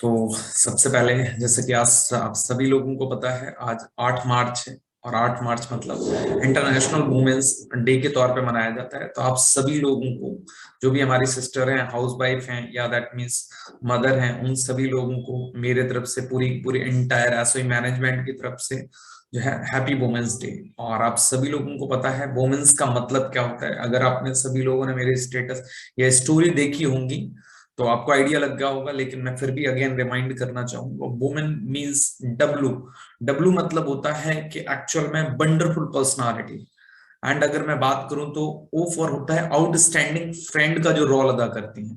तो सबसे पहले जैसे कि आज आप सभी लोगों को पता है आज 8 मार्च है। और 8 मार्च मतलब इंटरनेशनल वुमेन्स डे के तौर पे मनाया जाता है। तो आप सभी लोगों को, जो भी हमारी सिस्टर हैं, हाउस वाइफ हैं या दैट मीन्स मदर हैं, उन सभी लोगों को मेरे तरफ से पूरी पूरी एंटायर एसओई मैनेजमेंट की तरफ से जो है हैप्पी वुमेन्स डे। और आप सभी लोगों को पता है वुमेन्स का मतलब क्या होता है। अगर आपने सभी लोगों ने मेरे स्टेटस या स्टोरी देखी होंगी तो आपको आइडिया लग गया होगा, लेकिन मैं फिर भी अगेन रिमाइंड करना चाहूंगा। Women means W. डब्लू मतलब होता है कि एक्चुअल में वंडरफुल पर्सनालिटी। एंड अगर मैं बात करूं तो ओ फॉर होता है आउटस्टैंडिंग फ्रेंड का जो रोल अदा करती है।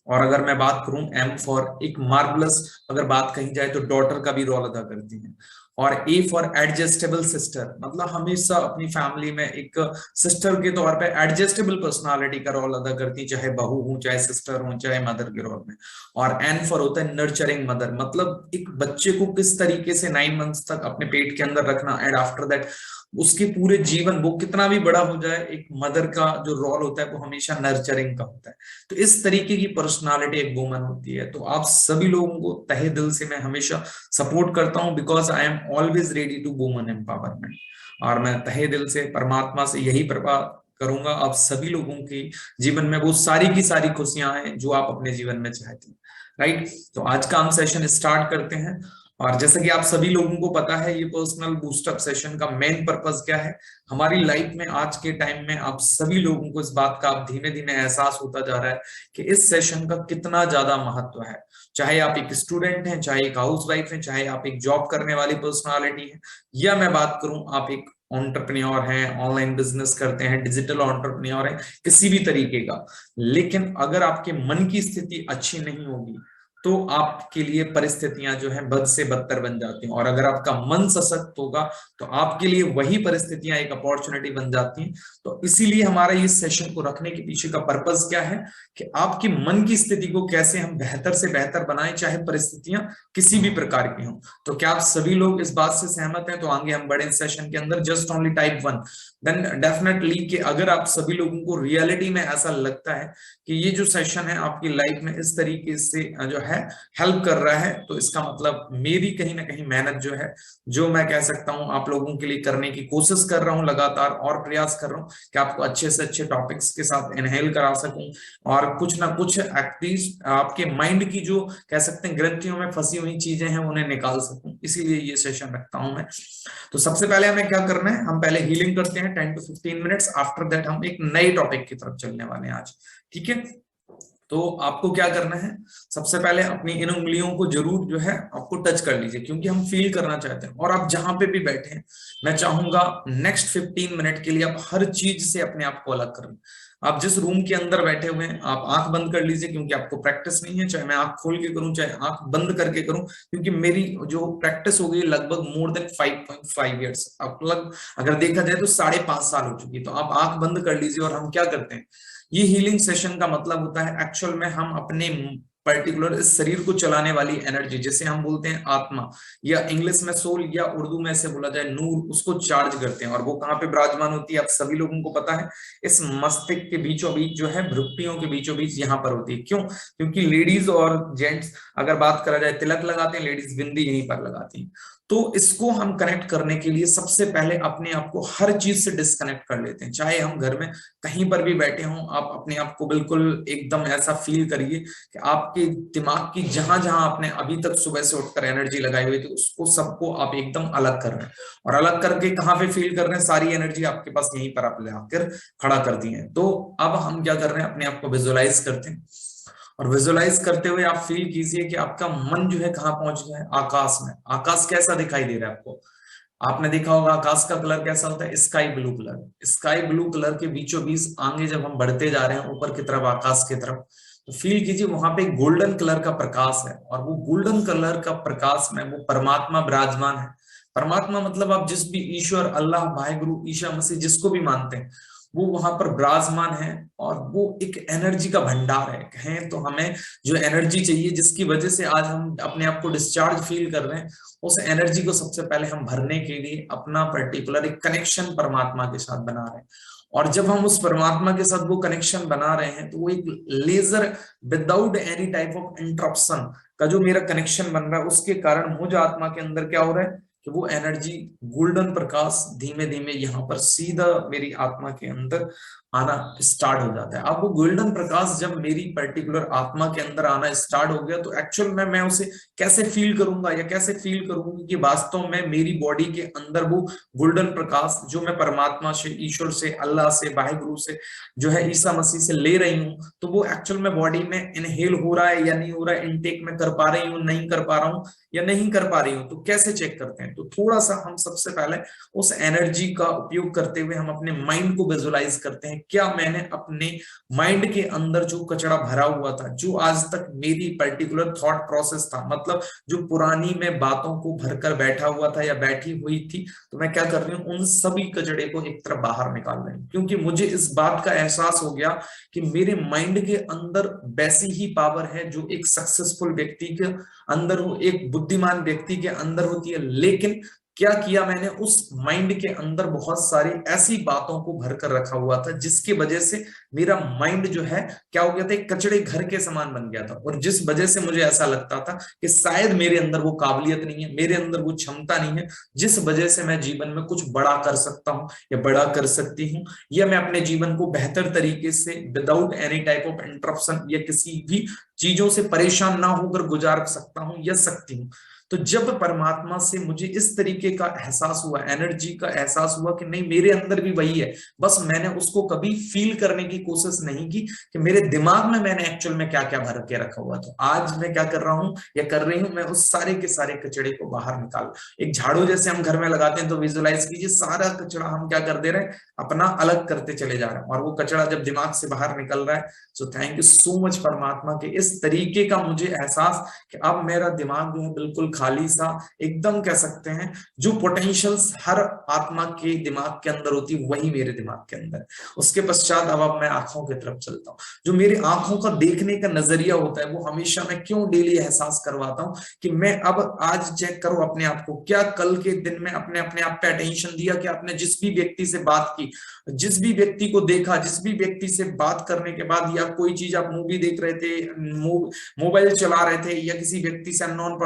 और अगर मैं बात करूं एम फॉर एक मार्वलस, अगर बात कही जाए तो डॉटर का भी रोल अदा करती है। और ए फॉर एडजस्टेबल सिस्टर, मतलब हमेशा अपनी फैमिली में एक सिस्टर के तौर पे एडजस्टेबल पर्सनालिटी का रोल अदा करती है, चाहे बहू हूं, चाहे सिस्टर हूं, चाहे मदर के रोल में। और एन फॉर होता है नर्चरिंग मदर, मतलब एक बच्चे को किस तरीके से 9 मंथ्स तक अपने पेट के अंदर रखना एंड आफ्टर दैट उसके पूरे जीवन, वो कितना भी बड़ा हो जाए, एक मदर का जो रोल होता है वो हमेशा नर्चरिंग का होता है। तो इस तरीके की पर्सनालिटी एक वुमन होती है। तो आप सभी लोगों को तहे दिल से मैं हमेशा सपोर्ट करता हूं, because I am always ready to woman empowerment. और मैं तहे दिल से परमात्मा से यही प्रभा करूंगा आप सभी लोगों के जीवन में वो सारी की सारी खुशियां हैं जो आप अपने जीवन में चाहते हैं। राइट। तो आज का हम सेशन स्टार्ट करते हैं। और जैसे कि आप सभी लोगों को पता है ये पर्सनल बूस्टअप सेशन का मेन पर्पस क्या है हमारी लाइफ में। आज के टाइम में आप सभी लोगों को इस बात का अब धीमे धीमे एहसास होता जा रहा है कि इस सेशन का कितना ज्यादा महत्व है। चाहे आप एक स्टूडेंट हैं, चाहे एक हाउस वाइफ है, चाहे आप एक जॉब करने वाली पर्सनालिटी है, या मैं बात करूं आप एक एंटरप्रेन्योर हैं, ऑनलाइन बिजनेस करते हैं, डिजिटल एंटरप्रेन्योर हैं, किसी भी तरीके का। लेकिन अगर आपके मन की स्थिति अच्छी नहीं होगी तो आपके लिए परिस्थितियां जो है बद से बदतर बन जाती हैं। और अगर आपका मन सशक्त होगा तो आपके लिए वही परिस्थितियां एक अपॉर्चुनिटी बन जाती हैं। तो इसीलिए हमारा इस सेशन को रखने के पीछे का पर्पस क्या है कि आपके मन की स्थिति को कैसे हम बेहतर से बेहतर बनाएं, चाहे परिस्थितियां किसी भी प्रकार की हों। तो क्या आप सभी लोग इस बात से सहमत हैं? तो आगे हम बढ़े सेशन के अंदर। Just only type 1, then definitely कि अगर आप सभी लोगों को रियलिटी में ऐसा लगता है कि ये जो सेशन है आपकी लाइफ में इस तरीके से जो है हेल्प कर रहा है, तो इसका मतलब मेरी कहीं ना कहीं मेहनत जो है, जो मैं कह सकता हूं आप लोगों के लिए करने की कोशिश कर रहा हूं, लगातार और प्रयास कर रहा हूं कि आपको अच्छे से अच्छे टॉपिक्स के साथ इनहेल करा सकूं और कुछ ना कुछ एटलीस्ट आपके माइंड की जो कह सकते हैं ग्रंथियों में फंसी हुई चीजें हैं उन्हें निकाल सकूं, इसीलिए ये सेशन रखता हूं मैं। तो सबसे पहले हमें क्या करना है, हम पहले हीलिंग करते हैं 10 to 15 मिनट्स। आफ्टर दैट हम एक नए टॉपिक की तरफ चलने वाले हैं आज। ठीक है। तो आपको क्या करना है, सबसे पहले अपनी इन उंगलियों को जरूर जो है आपको टच कर लीजिए, क्योंकि हम फील करना चाहते हैं। और आप जहां पे भी बैठे हैं मैं चाहूंगा नेक्स्ट 15 मिनट के लिए आप हर चीज से अपने आप को अलग करें। आप जिस रूम के अंदर बैठे हुए हैं आप आंख बंद कर लीजिए, क्योंकि आपको प्रैक्टिस नहीं है, चाहे मैं आंख खोल के करूं चाहे आंख बंद करके करूं, क्योंकि मेरी जो प्रैक्टिस हो गई लगभग मोर देन 5.5 ईयर्स, मतलब अगर देखा जाए तो 5.5 साल हो चुकी। तो आप आंख बंद कर लीजिए और हम क्या करते हैं, ये हीलिंग सेशन का मतलब होता है एक्चुअल में हम अपने पर्टिकुलर इस शरीर को चलाने वाली एनर्जी, जिसे हम बोलते हैं आत्मा या इंग्लिश में सोल या उर्दू में से बोला जाए नूर, उसको चार्ज करते हैं। और वो कहाँ पे विराजमान होती है आप सभी लोगों को पता है, इस मस्तिष्क के बीचों बीच जो है, भ्रुकुटियों के बीचों बीच यहाँ पर होती है। क्यों? क्योंकि लेडीज और जेंट्स अगर बात करा जाए तिलक लगाते हैं, लेडीज बिंदी यहीं पर लगाती हैं। तो इसको हम कनेक्ट करने के लिए सबसे पहले अपने आप को हर चीज से डिस्कनेक्ट कर लेते हैं। चाहे हम घर में कहीं पर भी बैठे हों, आप अपने आप को बिल्कुल एकदम ऐसा फील करिए कि आपके दिमाग की जहां जहां आपने अभी तक सुबह से उठकर एनर्जी लगाई हुई थी उसको सबको आप एकदम अलग कर रहे हैं। और अलग करके कहाँ पे फील कर रहे हैं, सारी एनर्जी आपके पास यहीं पर आप लाकर खड़ा कर दी है। तो अब हम क्या कर रहे हैं, अपने आप को विजुअलाइज करते हैं। और विजुअलाइज करते हुए आप फील कीजिए कि आपका मन जो है कहाँ पहुंच गया है, आकाश में। आकाश कैसा दिखाई दे रहा है आपको? आपने देखा होगा आकाश का कलर कैसा होता है, sky blue colour. Sky blue colour के बीचों बीच आगे जब हम बढ़ते जा रहे हैं ऊपर की तरफ, आकाश की तरफ, तो फील कीजिए वहां पे गोल्डन कलर का प्रकाश है। और वो गोल्डन कलर का प्रकाश में वो परमात्मा विराजमान है। परमात्मा मतलब आप जिस भी ईश्वर, अल्लाह, भाई गुरु, ईशा मसीह जिसको भी मानते हैं, वो वहां पर विराजमान है। और वो एक एनर्जी का भंडार है। कहें तो हमें जो एनर्जी चाहिए जिसकी वजह से आज हम अपने आप को डिस्चार्ज फील कर रहे हैं, उस एनर्जी को सबसे पहले हम भरने के लिए अपना पर्टिकुलर एक कनेक्शन परमात्मा के साथ बना रहे हैं। और जब हम उस परमात्मा के साथ वो कनेक्शन बना रहे हैं तो वो एक ledger without any type of interruption का जो मेरा कनेक्शन बन रहा है, उसके कारण मुझ आत्मा के अंदर क्या हो रहा है कि वो एनर्जी, गोल्डन प्रकाश धीमे धीमे यहाँ पर सीधा मेरी आत्मा के अंदर आना स्टार्ट हो जाता है। अब वो गोल्डन प्रकाश जब मेरी पर्टिकुलर आत्मा के अंदर आना स्टार्ट हो गया तो एक्चुअल में मैं उसे कैसे फील करूंगा या कैसे फील करूंगी कि वास्तव में मेरी बॉडी के अंदर वो गोल्डन प्रकाश जो मैं परमात्मा से, ईश्वर से, अल्लाह से, वाहिगुरु से, जो है ईसा मसीह से ले रही हूँ, तो वो एक्चुअल में बॉडी में इनहेल हो रहा है या नहीं हो रहा है, इनटेक में कर पा रही हूँ, नहीं कर पा रहा हूँ या नहीं कर पा रही हूँ, तो कैसे चेक करते हैं? तो थोड़ा सा हम सबसे पहले उस एनर्जी का उपयोग करते हुए हम अपने माइंड को विजुअलाइज करते हैं। क्या मैंने अपने माइंड के अंदर जो कचरा भरा हुआ था, जो आज तक मेरी पर्टिकुलर थॉट प्रोसेस था, मतलब जो पुरानी में बातों को भरकर बैठा हुआ था या बैठी हुई थी, तो मैं क्या कर रही हूँ, उन सभी कचड़े को एक तरफ बाहर निकाल रही हूँ। क्योंकि मुझे इस बात का एहसास हो गया कि मेरे माइंड के अंदर वैसी ही पावर है जो एक सक्सेसफुल व्यक्ति के अंदर हो, एक बुद्धिमान व्यक्ति के अंदर होती है। लेकिन क्या किया मैंने, उस माइंड के अंदर बहुत सारी ऐसी बातों को भर कर रखा हुआ था जिसकी वजह से मेरा माइंड जो है क्या हो गया था, एक कचड़े घर के समान बन गया था। और जिस वजह से मुझे ऐसा लगता था कि शायद मेरे अंदर वो काबिलियत नहीं है, मेरे अंदर वो क्षमता नहीं है जिस वजह से मैं जीवन में कुछ बड़ा कर सकता हूँ या बड़ा कर सकती हूँ, या मैं अपने जीवन को बेहतर तरीके से without any type of interruption या किसी भी चीजों से परेशान ना होकर गुजार सकता हूँ या सकती हूँ। तो जब परमात्मा से मुझे इस तरीके का एहसास हुआ, एनर्जी का एहसास हुआ कि नहीं मेरे अंदर भी वही है, बस मैंने उसको कभी फील करने की कोशिश नहीं की कि मेरे दिमाग में मैंने एक्चुअल में क्या क्या भर के रखा हुआ। तो आज मैं क्या कर रहा हूं या कर रही हूं, मैं उस सारे के सारे कचड़े को बाहर निकाल, एक झाड़ू जैसे हम घर में लगाते हैं तो विजुअलाइज कीजिए सारा कचड़ा हम क्या कर दे रहे हैं, अपना अलग करते चले जा रहे हैं। और वो कचड़ा जब दिमाग से बाहर निकल रहा है, so thank you so much परमात्मा के इस तरीके का मुझे एहसास कि अब मेरा दिमाग जो है बिल्कुल खाली सा, एकदम कह सकते हैं जो पोटेंशियल्स हर आत्मा के दिमाग के अंदर होती वही मेरे दिमाग के अंदर। उसके पश्चात अब मैं आंखों की तरफ चलता हूँ। जो मेरे आंखों का देखने का नजरिया होता है वो हमेशा मैं क्यों डेली एहसास करवाता हूँ कि मैं अब आज चेक करो अपने आप को, क्या कल के दिन में अपने अपने आप पे अटेंशन दिया कि आपने जिस भी व्यक्ति से बात की, जिस भी व्यक्ति को देखा, जिस भी व्यक्ति से बात करने के बाद, या कोई चीज आप मूवी देख रहे थे, मोबाइल चला रहे थे, या किसी व्यक्ति से, नॉन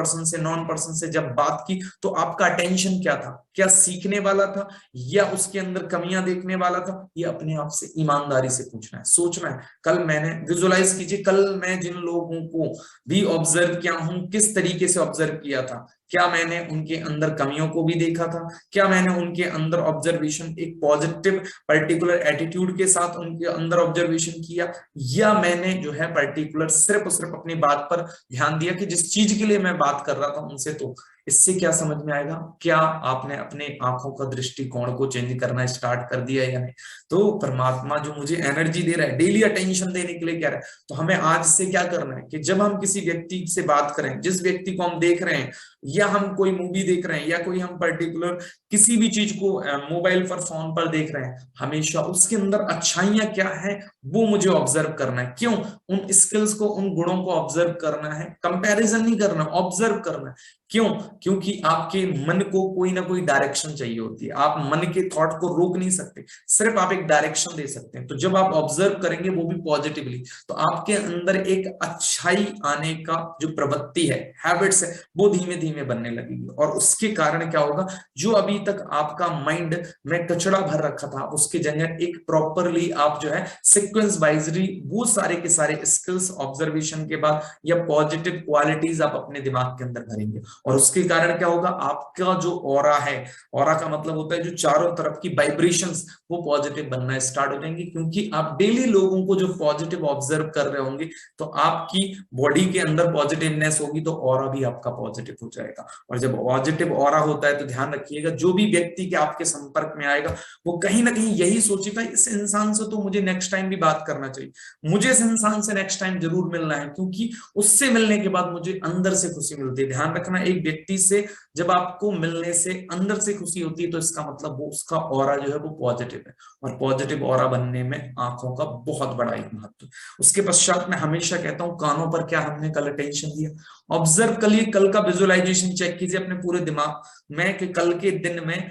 पर्सन से जब बात की, तो आपका अटेंशन क्या था? क्या सीखने वाला था या उसके अंदर कमियां देखने वाला था? ये अपने आप से ईमानदारी से पूछना है, सोचना है। कल मैंने विजुअलाइज कीजिए, कल मैं जिन लोगों को भी ऑब्जर्व किया हूं किस तरीके से ऑब्जर्व किया था, क्या मैंने उनके अंदर कमियों को भी देखा था? क्या मैंने उनके अंदर ऑब्जर्वेशन एक पॉजिटिव पर्टिकुलर एटीट्यूड के साथ उनके अंदर ऑब्जर्वेशन किया, या मैंने जो है पर्टिकुलर सिर्फ और सिर्फ अपनी बात पर ध्यान दिया कि जिस चीज के लिए मैं बात कर रहा था उनसे? तो इससे क्या समझ में आएगा, क्या आपने अपने आंखों का दृष्टिकोण को चेंज करना स्टार्ट कर दिया या नहीं? तो परमात्मा जो मुझे एनर्जी दे रहा है, डेली अटेंशन देने के लिए कह रहा है, तो हमें आज से क्या करना है कि जब हम किसी व्यक्ति से बात करें, जिस व्यक्ति को हम देख रहे हैं, या हम कोई मूवी देख रहे हैं, या कोई हम पर्टिकुलर किसी भी चीज को मोबाइल पर, फोन पर देख रहे हैं, हमेशा उसके अंदर अच्छाइयां क्या है वो मुझे ऑब्जर्व करना है। क्यों? उन स्किल्स को, उन गुणों को ऑब्जर्व करना है, कंपैरिजन नहीं करना, ऑब्जर्व करना है। क्यों? क्योंकि आपके मन को कोई ना कोई डायरेक्शन चाहिए होती है, आप मन के थॉट को रोक नहीं सकते, सिर्फ आप एक डायरेक्शन दे सकते हैं। तो जब आप ऑब्जर्व करेंगे वो भी पॉजिटिवली, तो आपके अंदर एक अच्छाई आने का जो प्रवृत्ति है, हैबिट्स है, वो धीमे धीमे बनने लगेगी। और उसके कारण क्या होगा, जो अभी तक आपका माइंड में कचड़ा भर रखा था, उसके जगह एक प्रॉपरली आप जो है सीक्वेंस वाइजली वो सारे के सारे स्किल्स ऑब्जर्वेशन के बाद या पॉजिटिव क्वालिटीज आप अपने दिमाग के अंदर भरेंगे। और उसके कारण क्या होगा, आपका जो ऑरा है, ऑरा का मतलब होता है जो चारों तरफ की वाइब्रेशंस, वो पॉजिटिव बनना स्टार्ट हो जाएंगी। क्योंकि आप डेली लोगों को जो पॉजिटिव ऑब्जर्व कर रहे होंगे, तो आपकी बॉडी के अंदर पॉजिटिवनेस होगी, तो ऑरा भी आपका पॉजिटिव हो जाएगा। और जब पॉजिटिव ऑरा होता है तो ध्यान रखिएगा, जो भी व्यक्ति के आपके संपर्क में आएगा वो कहीं ना कहीं यही सोचेगा, इस इंसान से तो मुझे नेक्स्ट टाइम भी बात करना चाहिए, मुझे इस इंसान से नेक्स्ट टाइम जरूर मिलना है, क्योंकि उससे मिलने के बाद मुझे अंदर से खुशी मिलती है। ध्यान रखना, एक व्यक्ति से जब आपको मिलने से अंदर से खुशी होती है, तो इसका मतलब वो उसका ऑरा जो है वो पॉजिटिव है। और पॉजिटिव ऑरा बनने में आंखों का बहुत बड़ा एक महत्व। उसके पश्चात मैं हमेशा कहता हूं, कानों पर क्या हमने कल अटेंशन दिया, ऑब्जर्व करिए, कल का विजुअलाइजेशन चेक कीजिए अपने पूरे दिमाग में कि कल के दिन में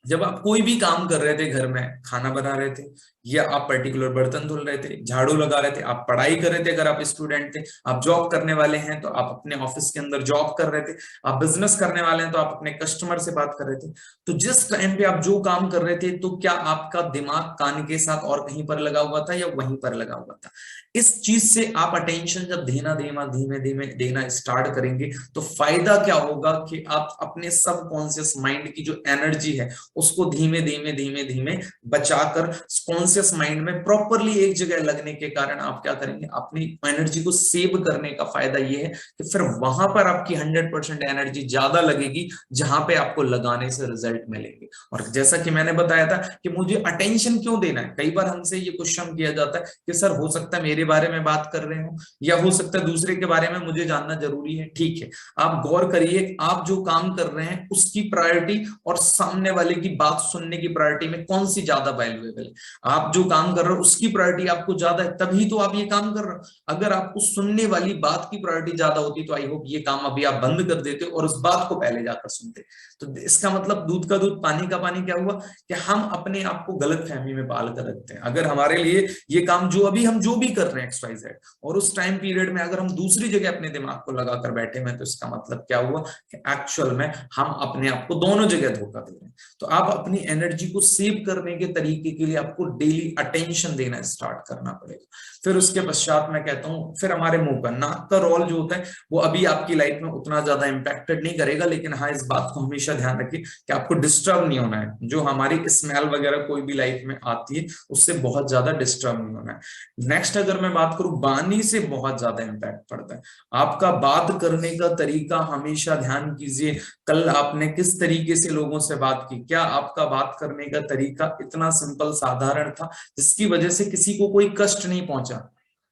जब आप कोई भी काम कर रहे थे, घर में खाना बना रहे थे, या आप पर्टिकुलर बर्तन धुल रहे थे, झाड़ू लगा रहे थे, आप पढ़ाई कर रहे थे, अगर आप स्टूडेंट थे, आप जॉब करने वाले हैं तो आप अपने ऑफिस के अंदर जॉब कर रहे थे, आप बिजनेस करने वाले हैं तो आप अपने कस्टमर से बात कर रहे थे, तो जिस टाइम पे आप जो काम कर रहे थे, तो क्या आपका दिमाग कान के साथ और कहीं पर लगा हुआ था या वहीं पर लगा हुआ था? इस चीज से आप अटेंशन जब देना देना धीमे धीमे देना स्टार्ट करेंगे, तो फायदा क्या होगा कि आप अपने सबकॉन्शियस माइंड की जो एनर्जी है उसको धीमे धीमे धीमे धीमे बचाकर कॉन्शियस माइंड में प्रॉपरली एक जगह लगने के कारण आप क्या करेंगे, अपनी एनर्जी को सेव करने का फायदा ये है कि फिर वहां पर आपकी 100% एनर्जी ज्यादा लगेगी जहां पे आपको लगाने से रिजल्ट मिलेंगे। और जैसा कि मैंने बताया था कि मुझे अटेंशन क्यों देना है, कई बार हमसे ये क्वेश्चन किया जाता है कि सर हो सकता है मेरे बारे में बात कर रहे हो, या हो सकता है दूसरे के बारे में मुझे जानना जरूरी है। ठीक है, आप गौर करिए, आप जो काम कर रहे हैं उसकी प्रायोरिटी और सामने वाले की बात सुनने की प्रायोरिटी में कौन सी ज्यादा वैल्यूएबल है? आप जो काम कर रहे हो उसकी प्रायोरिटी आपको ज्यादा है, तभी तो आप ये काम कर रहे हो। अगर आपको सुनने वाली बात की प्रायोरिटी ज्यादा होती तो आई होप ये काम अभी आप बंद कर देते और उस बात को पहले जाकर सुनते। तो इसका मतलब दूध का दूध पानी का पानी क्या हुआ कि हम अपने आप को गलत फहमी में पाल कर रखते हैं। अगर हमारे लिए ये काम जो अभी हम जो भी कर रहे हैं XYZ, और उस टाइम पीरियड में अगर हम दूसरी जगह अपने दिमाग को लगाकर बैठे हैं, तो इसका मतलब क्या हुआ कि एक्चुअल में हम अपने आप को दोनों जगह धोखा दे रहे हैं। तो आप अपनी एनर्जी को सेव करने के तरीके के लिए आपको डेली अटेंशन देना स्टार्ट करना पड़ेगा। फिर उसके पश्चात मैं कहता हूँ, फिर हमारे मुंह का नाक का रोल जो होता है वो अभी आपकी लाइफ में उतना ज्यादा इंपैक्टेड नहीं करेगा, लेकिन हाँ इस बात को हमेशा ध्यान रखिए कि आपको डिस्टर्ब नहीं होना है। जो हमारी स्मेल वगैरह कोई भी लाइफ में आती है उससे बहुत ज्यादा डिस्टर्ब नहीं होना है। नेक्स्ट अगर मैं बात करूं, वाणी से बहुत ज्यादा इंपैक्ट पड़ता है। आपका बात करने का तरीका हमेशा ध्यान कीजिए, कल आपने किस तरीके से लोगों से बात की, क्या आपका बात करने का तरीका इतना सिंपल साधारण था जिसकी वजह से किसी को कोई कष्ट नहीं पहुंचा,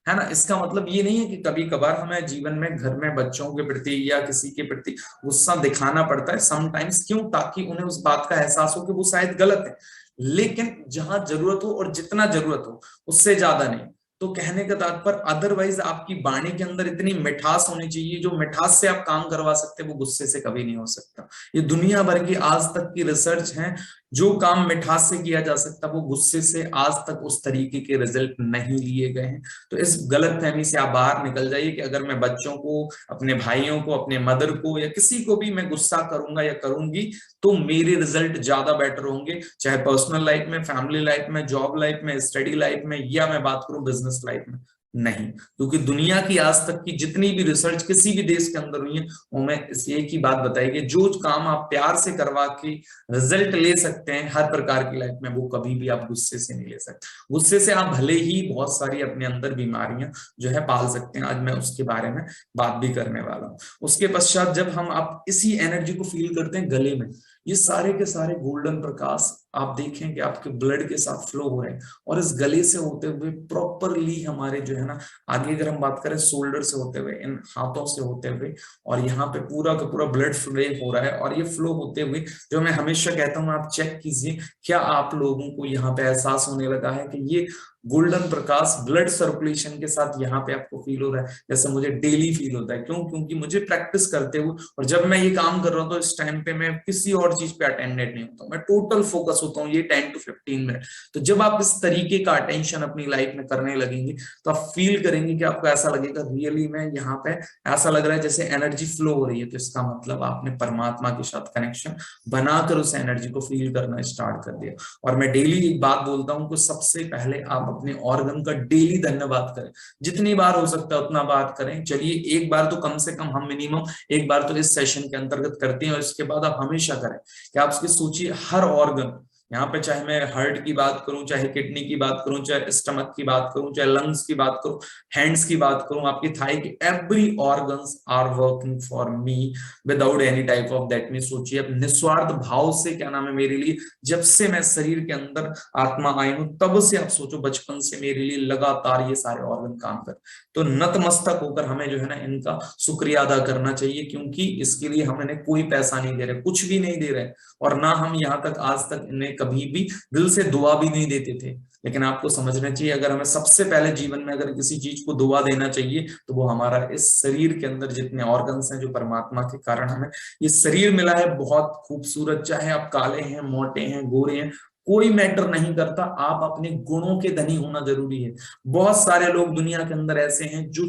है ना? इसका मतलब ये नहीं है कि कभी कभार हमें जीवन में घर में बच्चों के प्रति या किसी के प्रति गुस्सा दिखाना पड़ता है समटाइम्स, क्यों? ताकि उन्हें उस बात का एहसास हो कि वो शायद गलत है, लेकिन जहां जरूरत हो और जितना जरूरत हो उससे ज्यादा नहीं। तो कहने का तात्पर्य, अदरवाइज आपकी वाणी के अंदर इतनी मिठास होनी चाहिए, जो मिठास से आप काम करवा सकते हैं वो गुस्से से कभी नहीं हो सकता। ये दुनिया भर की आज तक की रिसर्च है, जो काम मिठास से किया जा सकता वो गुस्से से आज तक उस तरीके के रिजल्ट नहीं लिए गए हैं। तो इस गलत फहमी से आप बाहर निकल जाइए कि अगर मैं बच्चों को, अपने भाइयों को, अपने मदर को या किसी को भी मैं गुस्सा करूंगा या करूंगी तो मेरे रिजल्ट ज्यादा बेटर होंगे, चाहे पर्सनल लाइफ में, फैमिली लाइफ में, जॉब लाइफ में, स्टडी लाइफ में, या मैं बात करूं बिजनेस लाइफ में। नहीं, क्योंकि दुनिया की आज तक की जितनी भी रिसर्च किसी भी देश के अंदर हुई है, उनमें एक ही बात बताई कि जो काम आप प्यार से करवा के रिजल्ट ले सकते हैं हर प्रकार की लाइफ में, वो कभी भी आप गुस्से से नहीं ले सकते। गुस्से से आप भले ही बहुत सारी अपने अंदर बीमारियां जो है पाल सकते हैं, आज मैं उसके बारे में बात भी करने वाला हूँ। उसके पश्चात जब हम आप इसी एनर्जी को फील करते हैं गले में, ये सारे के सारे गोल्डन प्रकाश आप देखें कि आपके ब्लड के साथ फ्लो हो रहे हैं, और इस गले से होते हुए प्रॉपरली हमारे जो है ना, आगे अगर हम बात करें शोल्डर से होते हुए, इन हाथों से होते हुए, और यहाँ पे पूरा का पूरा ब्लड फ्लो हो रहा है। और ये फ्लो होते हुए, जो मैं हमेशा कहता हूँ, आप चेक कीजिए क्या आप लोगों को यहाँ पे एहसास होने लगा है कि ये गोल्डन प्रकाश ब्लड सर्कुलेशन के साथ यहाँ पे आपको फील हो रहा है, जैसे मुझे डेली फील होता है। क्यों? क्योंकि मुझे प्रैक्टिस करते हुए, और जब मैं ये काम कर रहा हूँ तो इस टाइम पे मैं किसी और चीज पे अटेंडेड नहीं होता, मैं टोटल फोकस होता हूँ ये 10 to 15 मिनट। तो जब आप इस तरीके का अटेंशन अपनी लाइफ में करने लगेंगे तो आप फील करेंगे कि आपको ऐसा लगेगा रियली में यहाँ पे ऐसा लग रहा है जैसे एनर्जी फ्लो हो रही है। तो इसका मतलब आपने परमात्मा के साथ कनेक्शन बनाकर उस एनर्जी को फील करना स्टार्ट कर दिया। और मैं डेली एक बात बोलता हूँ कि सबसे पहले आप अपने ऑर्गन का डेली धन्यवाद करें, जितनी बार हो सकता है उतना बात करें। चलिए एक बार तो कम से कम हम मिनिमम एक बार तो इस सेशन के अंतर्गत करते हैं, और इसके बाद आप हमेशा करें कि आप उसकी सोचिए हर ऑर्गन, यहाँ पे चाहे मैं हार्ट की बात करूं, चाहे किडनी की बात करूं, चाहे स्टमक की बात करूं, चाहे लंग्स की बात करूं, हैंड्स की बात करूं, आपकी थाई की, every organs are working for me without any type of that mean. सोचिए अब निस्वार्थ भाव से, क्या नाम है, मेरे लिए जब से मैं शरीर के अंदर आत्मा आई हूं तब से आप सोचो बचपन से मेरे लिए लगातार ये सारे ऑर्गन काम कर। तो नतमस्तक होकर हमें जो है ना इनका शुक्रिया अदा करना चाहिए, क्योंकि इसके लिए हम इन्हें कोई पैसा नहीं दे रहे, कुछ भी नहीं दे रहे, और ना हम यहाँ तक आज तक इन्हें हमें कभी भी दिल से दुआ भी नहीं देते थे। लेकिन आपको समझना चाहिए, अगर हमें सबसे पहले जीवन में अगर किसी चीज को दुआ देना चाहिए तो वो हमारा इस शरीर के अंदर जितने ऑर्गन्स हैं, जो परमात्मा के कारण हमें ये शरीर मिला है, बहुत खूबसूरत, चाहे आप काले हैं, मोटे हैं, गोरे हैं, कोई मैटर नहीं करता, आप अपने गुणों के धनी होना जरूरी है। बहुत सारे लोग दुनिया के अंदर ऐसे हैं जो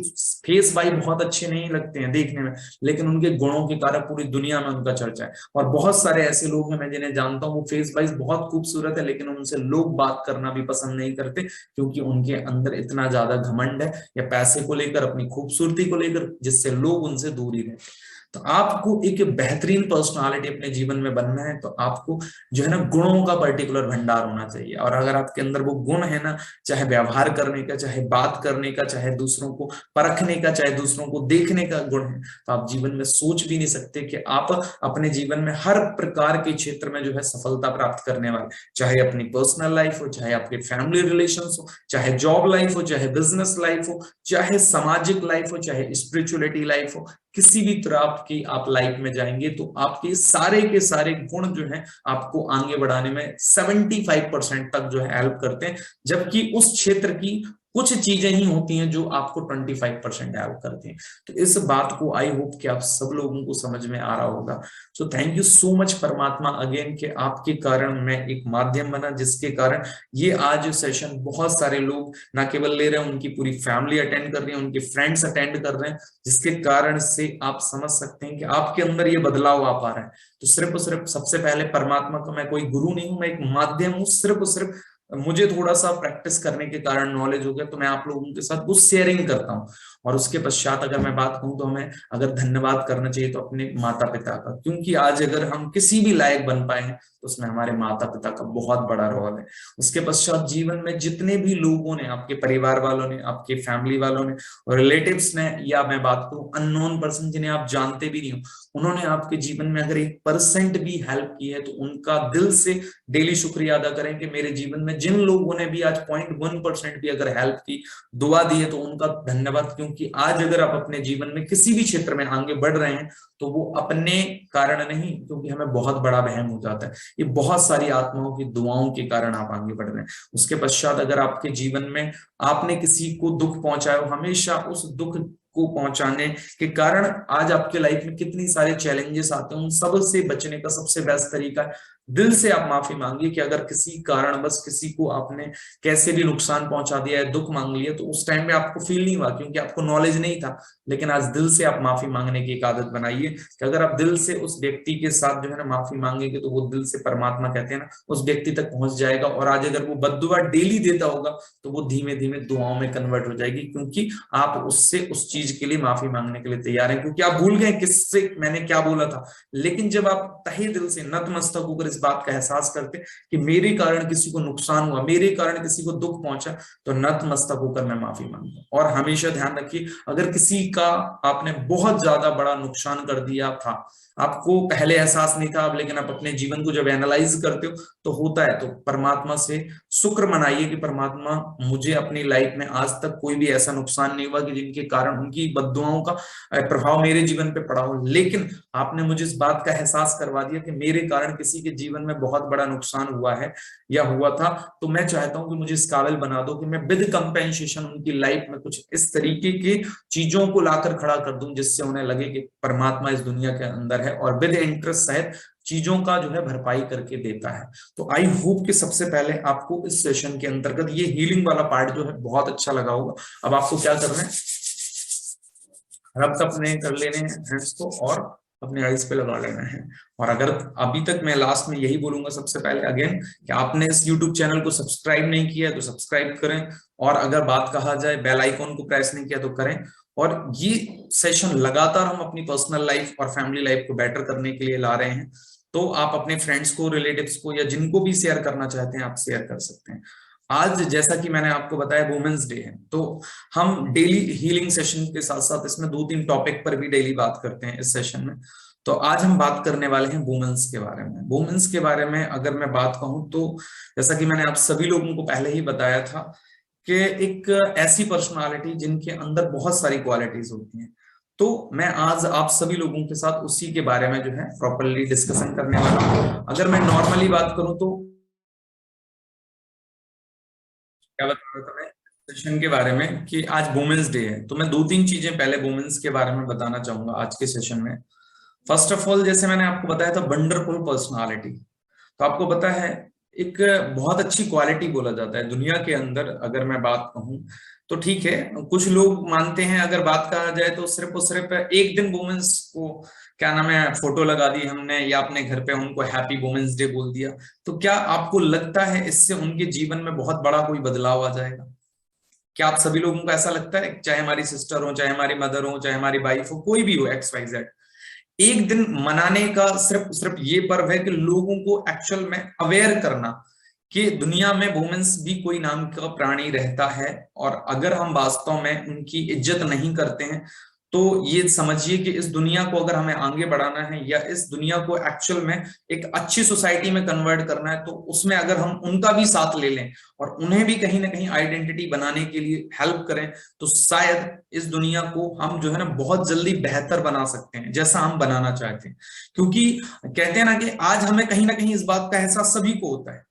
फेस वाइज बहुत अच्छे नहीं लगते हैं देखने में, लेकिन उनके गुणों के कारण पूरी दुनिया में उनका चर्चा है। और बहुत सारे ऐसे लोग हैं मैं जिन्हें जानता हूँ, वो फेस वाइज बहुत खूबसूरत है, लेकिन उनसे लोग बात करना भी पसंद नहीं करते, क्योंकि उनके अंदर इतना ज्यादा घमंड है या पैसे को लेकर, अपनी खूबसूरती को लेकर, जिससे लोग उनसे दूर ही रहते। तो आपको एक बेहतरीन पर्सनालिटी अपने जीवन में बनना है, तो आपको जो है ना गुणों का पर्टिकुलर भंडार होना चाहिए। और अगर आपके अंदर वो गुण है ना, चाहे व्यवहार करने का, चाहे बात करने का, चाहे दूसरों को परखने का, चाहे दूसरों को देखने का गुण है, तो आप जीवन में सोच भी नहीं सकते कि आप अपने जीवन में हर प्रकार के क्षेत्र में जो है सफलता प्राप्त करने वाले, चाहे अपनी पर्सनल लाइफ हो, चाहे आपके फैमिली रिलेशंस हो, चाहे जॉब लाइफ हो, चाहे बिजनेस लाइफ हो, चाहे सामाजिक लाइफ हो, चाहे स्पिरिचुअलिटी लाइफ हो, किसी भी तरह की आप लाइफ में जाएंगे तो आपके सारे के सारे गुण जो हैं आपको आगे बढ़ाने में 75% तक जो है हेल्प करते हैं, जबकि उस क्षेत्र की कुछ चीजें ही होती हैं जो आपको 25% हेल्प करती हैं। तो इस बात को आई होप कि आप सब लोगों को समझ में आ रहा होगा। So thank you so much परमात्मा अगेन, कि आपके कारण मैं एक माध्यम बना, जिसके कारण ये आज सेशन बहुत सारे लोग ना केवल ले रहे हैं, उनकी पूरी फैमिली अटेंड कर रही है, उनके फ्रेंड्स अटेंड कर रहे हैं, जिसके कारण से आप समझ सकते हैं कि आपके अंदर ये बदलाव आ पा रहा है। तो सिर्फ और सिर्फ सबसे पहले परमात्मा का, मैं कोई गुरु नहीं हूं, मैं एक माध्यम हूँ, सिर्फ और सिर्फ मुझे थोड़ा सा प्रैक्टिस करने के कारण नॉलेज हो गया, तो मैं आप लोगों के साथ वो शेयरिंग करता हूँ। और उसके पश्चात अगर मैं बात कहूँ तो हमें अगर धन्यवाद करना चाहिए तो अपने माता पिता का, क्योंकि आज अगर हम किसी भी लायक बन पाए हैं तो उसमें हमारे माता पिता का बहुत बड़ा रोल है। उसके पश्चात जीवन में जितने भी लोगों ने, आपके परिवार वालों ने, आपके फैमिली वालों ने और रिलेटिव्स ने, या मैं बात करूं अननोन पर्सन जिन्हें आप जानते भी नहीं हो, उन्होंने आपके जीवन में अगर 1% भी हेल्प की है तो उनका दिल से डेली शुक्रिया अदा करें कि मेरे जीवन में जिन लोगों ने भी आज 0.1% भी अगर हेल्प की, दुआ दी है, तो उनका धन्यवाद। क्योंकि आज अगर आप अपने जीवन में किसी भी क्षेत्र में आगे बढ़ रहे हैं तो वो अपने कारण नहीं, क्योंकि हमें बहुत बड़ा वहम हो जाता है, ये बहुत सारी आत्माओं की दुआओं के कारण आप आगे बढ़ रहे हैं। उसके पश्चात अगर आपके जीवन में आपने किसी को दुख पहुंचाया हो, हमेशा उस दुख को पहुंचाने के कारण आज आपके लाइफ में कितनी सारे चैलेंजेस आते हैं, उन सब से बचने का सबसे बेस्ट तरीका है दिल से आप माफी मांगिए। कि अगर किसी कारण बस किसी को आपने कैसे भी नुकसान पहुंचा दिया है, दुख मांग लिया, तो उस टाइम में आपको फील नहीं हुआ क्योंकि आपको नॉलेज नहीं था, लेकिन आज दिल से आप माफी मांगने की एक आदत बनाइए कि अगर आप दिल से उस व्यक्ति के साथ जो है ना माफी मांगेंगे तो वो दिल से, परमात्मा कहते हैं ना, उस व्यक्ति तक पहुंच जाएगा। और आज अगर वो बद्दुआ डेली देता होगा तो वो धीमे धीमे दुआओं में कन्वर्ट हो जाएगी, क्योंकि आप उससे उस चीज के लिए माफी मांगने के लिए तैयार हैं, क्योंकि आप भूल गए किससे मैंने क्या बोला था। लेकिन जब आप तहे दिल से नतमस्तक होकर इस बात का एहसास करते कि मेरे कारण किसी को नुकसान हुआ, मेरे कारण किसी को दुख पहुंचा, तो नतमस्तक होकर मैं माफी मांगता। और हमेशा ध्यान रखिए, अगर किसी का आपने बहुत ज्यादा बड़ा नुकसान कर दिया था, आपको पहले एहसास नहीं था, अब लेकिन आप अपने जीवन को जब एनालाइज करते हो तो होता है, तो परमात्मा से शुक्र मनाइए कि परमात्मा मुझे अपनी लाइफ में आज तक कोई भी ऐसा नुकसान नहीं हुआ कि जिनके कारण उनकी बद्दुआओं का प्रभाव मेरे जीवन पे पड़ा हो, लेकिन आपने मुझे इस बात का एहसास करवा दिया कि मेरे कारण किसी के जीवन में बहुत बड़ा नुकसान हुआ है या हुआ था। तो मैं चाहता हूं कि मुझे इस काबिल बना दो कि मैं विद कंपेंसेशन उनकी लाइफ में कुछ इस तरीके की चीजों को लाकर खड़ा कर दूं जिससे उन्हें लगे कि परमात्मा इस दुनिया के अंदर है और विद इंटरेस्ट सहित चीजों का जो है भरपाई करके देता है। तो आई होप कि सबसे पहले आपको इस सेशन के अंतर्गत ये हीलिंग वाला पार्ट जो है बहुत अच्छा लगा होगा। अब आपको क्या करना है, रब अपने कर लेने हैं हैंड्स को और अपने आइज पे लगा लेना है। और अगर अभी तक, मैं लास्ट में यही बोलूंगा सबसे पहले अगेन, कि आपने इस YouTube चैनल को सब्सक्राइब नहीं किया तो सब्सक्राइब करें, और अगर बात कहा जाए बेल आइकॉन को प्रेस नहीं किया तो करें। और ये सेशन लगातार हम अपनी पर्सनल लाइफ और फैमिली लाइफ को बेटर करने के लिए ला रहे हैं, तो आप अपने फ्रेंड्स को, रिलेटिव्स को, या जिनको भी शेयर करना चाहते हैं आप शेयर कर सकते हैं। आज जैसा कि मैंने आपको बताया वुमेन्स डे है, तो हम डेली हीलिंग सेशन के साथ साथ इसमें 2-3 टॉपिक पर भी डेली बात करते हैं इस सेशन में। तो आज हम बात करने वाले हैं वुमेन्स के बारे में। वुमेन्स के बारे में अगर मैं बात कहूं तो जैसा कि मैंने आप सभी लोगों को पहले ही बताया था कि एक ऐसी पर्सनालिटी जिनके अंदर बहुत सारी क्वालिटीज होती हैं, तो मैं आज आप सभी लोगों के साथ उसी के बारे में जो है प्रॉपरली डिस्कशन करने वाला हूं। अगर मैं नॉर्मली बात करूं तो क्या बता रहा था मैं सेशन के बारे में कि आज वुमेन्स डे है, तो मैं दो तीन चीजें पहले वुमेन्स के बारे में बताना चाहूंगा आज के सेशन में। फर्स्ट ऑफ ऑल, जैसे मैंने आपको बताया था वंडरफुल पर्सनालिटी, तो आपको पता है एक बहुत अच्छी क्वालिटी बोला जाता है दुनिया के अंदर। अगर मैं बात कहूं तो ठीक है, कुछ लोग मानते हैं अगर बात कहा जाए तो सिर्फ और सिर्फ एक दिन वुमेन्स को क्या नाम है फोटो लगा दी हमने या अपने घर पे उनको हैप्पी वुमेन्स डे बोल दिया, तो क्या आपको लगता है इससे उनके जीवन में बहुत बड़ा कोई बदलाव आ जाएगा? क्या आप सभी लोगों को ऐसा लगता है, चाहे हमारी सिस्टर हो, चाहे हमारी मदर हो, चाहे हमारी वाइफ हो, कोई भी हो, एक्स वाई जेड, एक दिन मनाने का सिर्फ सिर्फ ये पर्व है कि लोगों को एक्चुअल में अवेयर करना कि दुनिया में वुमेन्स भी कोई नाम का प्राणी रहता है, और अगर हम वास्तव में उनकी इज्जत नहीं करते हैं तो ये समझिए कि इस दुनिया को अगर हमें आगे बढ़ाना है या इस दुनिया को एक्चुअल में एक अच्छी सोसाइटी में कन्वर्ट करना है, तो उसमें अगर हम उनका भी साथ ले लें और उन्हें भी कहीं ना कहीं आइडेंटिटी बनाने के लिए हेल्प करें, तो शायद इस दुनिया को हम जो है ना बहुत जल्दी बेहतर बना सकते हैं जैसा हम बनाना चाहते हैं। क्योंकि कहते हैं ना कि आज हमें कहीं ना कहीं इस बात का एहसास सभी को होता है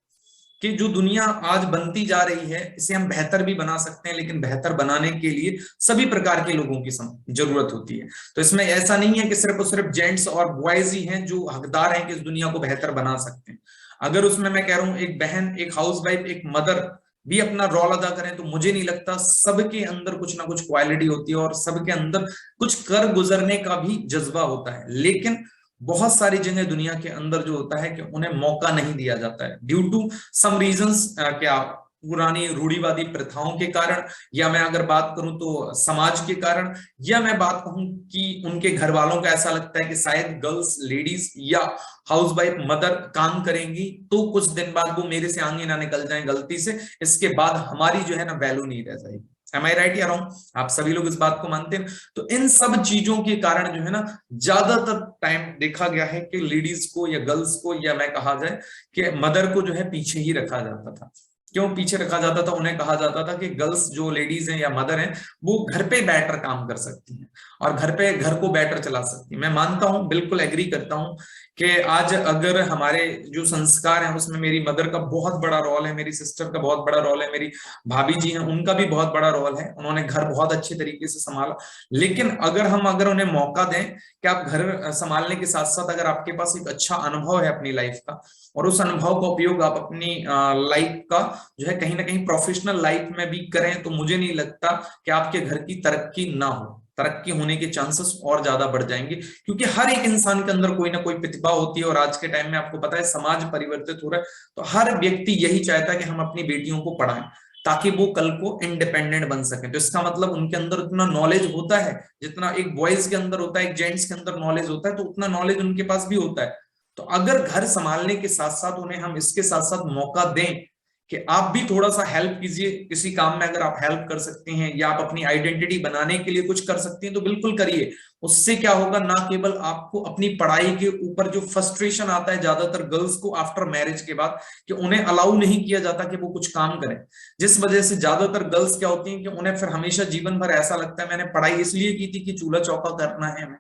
कि जो दुनिया आज बनती जा रही है इसे हम बेहतर भी बना सकते हैं, लेकिन बेहतर बनाने के लिए सभी प्रकार के लोगों की जरूरत होती है। तो इसमें ऐसा नहीं है कि सिर्फ और सिर्फ जेंट्स और बॉयज ही हैं जो हकदार हैं कि इस दुनिया को बेहतर बना सकते हैं। अगर उसमें मैं कह रहा हूं एक बहन, एक हाउसवाइफ, एक मदर भी अपना रोल अदा करें, तो मुझे नहीं लगता, सबके अंदर कुछ ना कुछ क्वालिटी होती है और सबके अंदर कुछ कर गुजरने का भी जज्बा होता है। लेकिन बहुत सारी जगह दुनिया के अंदर जो होता है कि उन्हें मौका नहीं दिया जाता है ड्यू टू सम रीजंस, क्या पुरानी रूढ़िवादी प्रथाओं के कारण, या मैं अगर बात करूं तो समाज के कारण, या मैं बात कहूं कि उनके घर वालों को ऐसा लगता है कि शायद गर्ल्स, लेडीज या हाउसवाइफ मदर काम करेंगी तो कुछ दिन बाद वो मेरे से आगे ना निकल जाएं गलती से, इसके बाद हमारी जो है ना वैल्यू नहीं रह जाएगी। एम आई राइट या रॉन्ग? आप सभी लोग इस बात को मानते हैं? तो इन सब चीजों के कारण जो है ना ज्यादातर टाइम देखा गया है कि लेडीज को या गर्ल्स को, या मैं कहा जाए कि मदर को जो है पीछे ही रखा जाता था। क्यों पीछे रखा जाता था? उन्हें कहा जाता था कि गर्ल्स जो लेडीज हैं या मदर हैं वो घर पे बेटर काम कर सकती हैं और घर पे घर को बेटर चला सकती है। मैं मानता हूं, बिल्कुल एग्री करता हूं कि आज अगर हमारे जो संस्कार हैं उसमें मेरी मदर का बहुत बड़ा रोल है, मेरी सिस्टर का बहुत बड़ा रोल है, मेरी भाभी जी हैं उनका भी बहुत बड़ा रोल है, उन्होंने घर बहुत अच्छे तरीके से संभाला। लेकिन अगर उन्हें मौका दें कि आप घर संभालने के साथ साथ अगर आपके पास एक अच्छा अनुभव है अपनी लाइफ का, और उस अनुभव का उपयोग आप अपनी लाइफ का जो है कहीं ना कहीं प्रोफेशनल लाइफ में भी करें, तो मुझे नहीं लगता कि आपके घर की तरक्की ना हो। तरक्की होने के चांसेस और ज्यादा बढ़ जाएंगे, क्योंकि हर एक इंसान के अंदर कोई ना कोई प्रतिभा होती है। और आज के टाइम में आपको पता है समाज परिवर्तित हो रहा है, तो हर व्यक्ति यही चाहता है कि हम अपनी बेटियों को पढ़ाएं ताकि वो कल को इंडिपेंडेंट बन सके। तो इसका मतलब उनके अंदर उतना नॉलेज होता है जितना एक बॉयज के अंदर होता है, एक जेंट्स के अंदर नॉलेज होता है, तो उतना नॉलेज उनके पास भी होता है। तो अगर घर संभालने के साथ साथ उन्हें हम इसके साथ साथ मौका दें कि आप भी थोड़ा सा हेल्प कीजिए किसी काम में, अगर आप हेल्प कर सकते हैं या आप अपनी आइडेंटिटी बनाने के लिए कुछ कर सकते हैं तो बिल्कुल करिए। उससे क्या होगा, ना केवल आपको अपनी पढ़ाई के ऊपर जो फ्रस्ट्रेशन आता है ज्यादातर गर्ल्स को आफ्टर मैरिज के बाद कि उन्हें अलाउ नहीं किया जाता कि वो कुछ काम करें, जिस वजह से ज्यादातर गर्ल्स क्या होती हैं कि उन्हें फिर हमेशा जीवन भर ऐसा लगता है मैंने पढ़ाई इसलिए की थी कि चूल्हा चौका करना है हमें।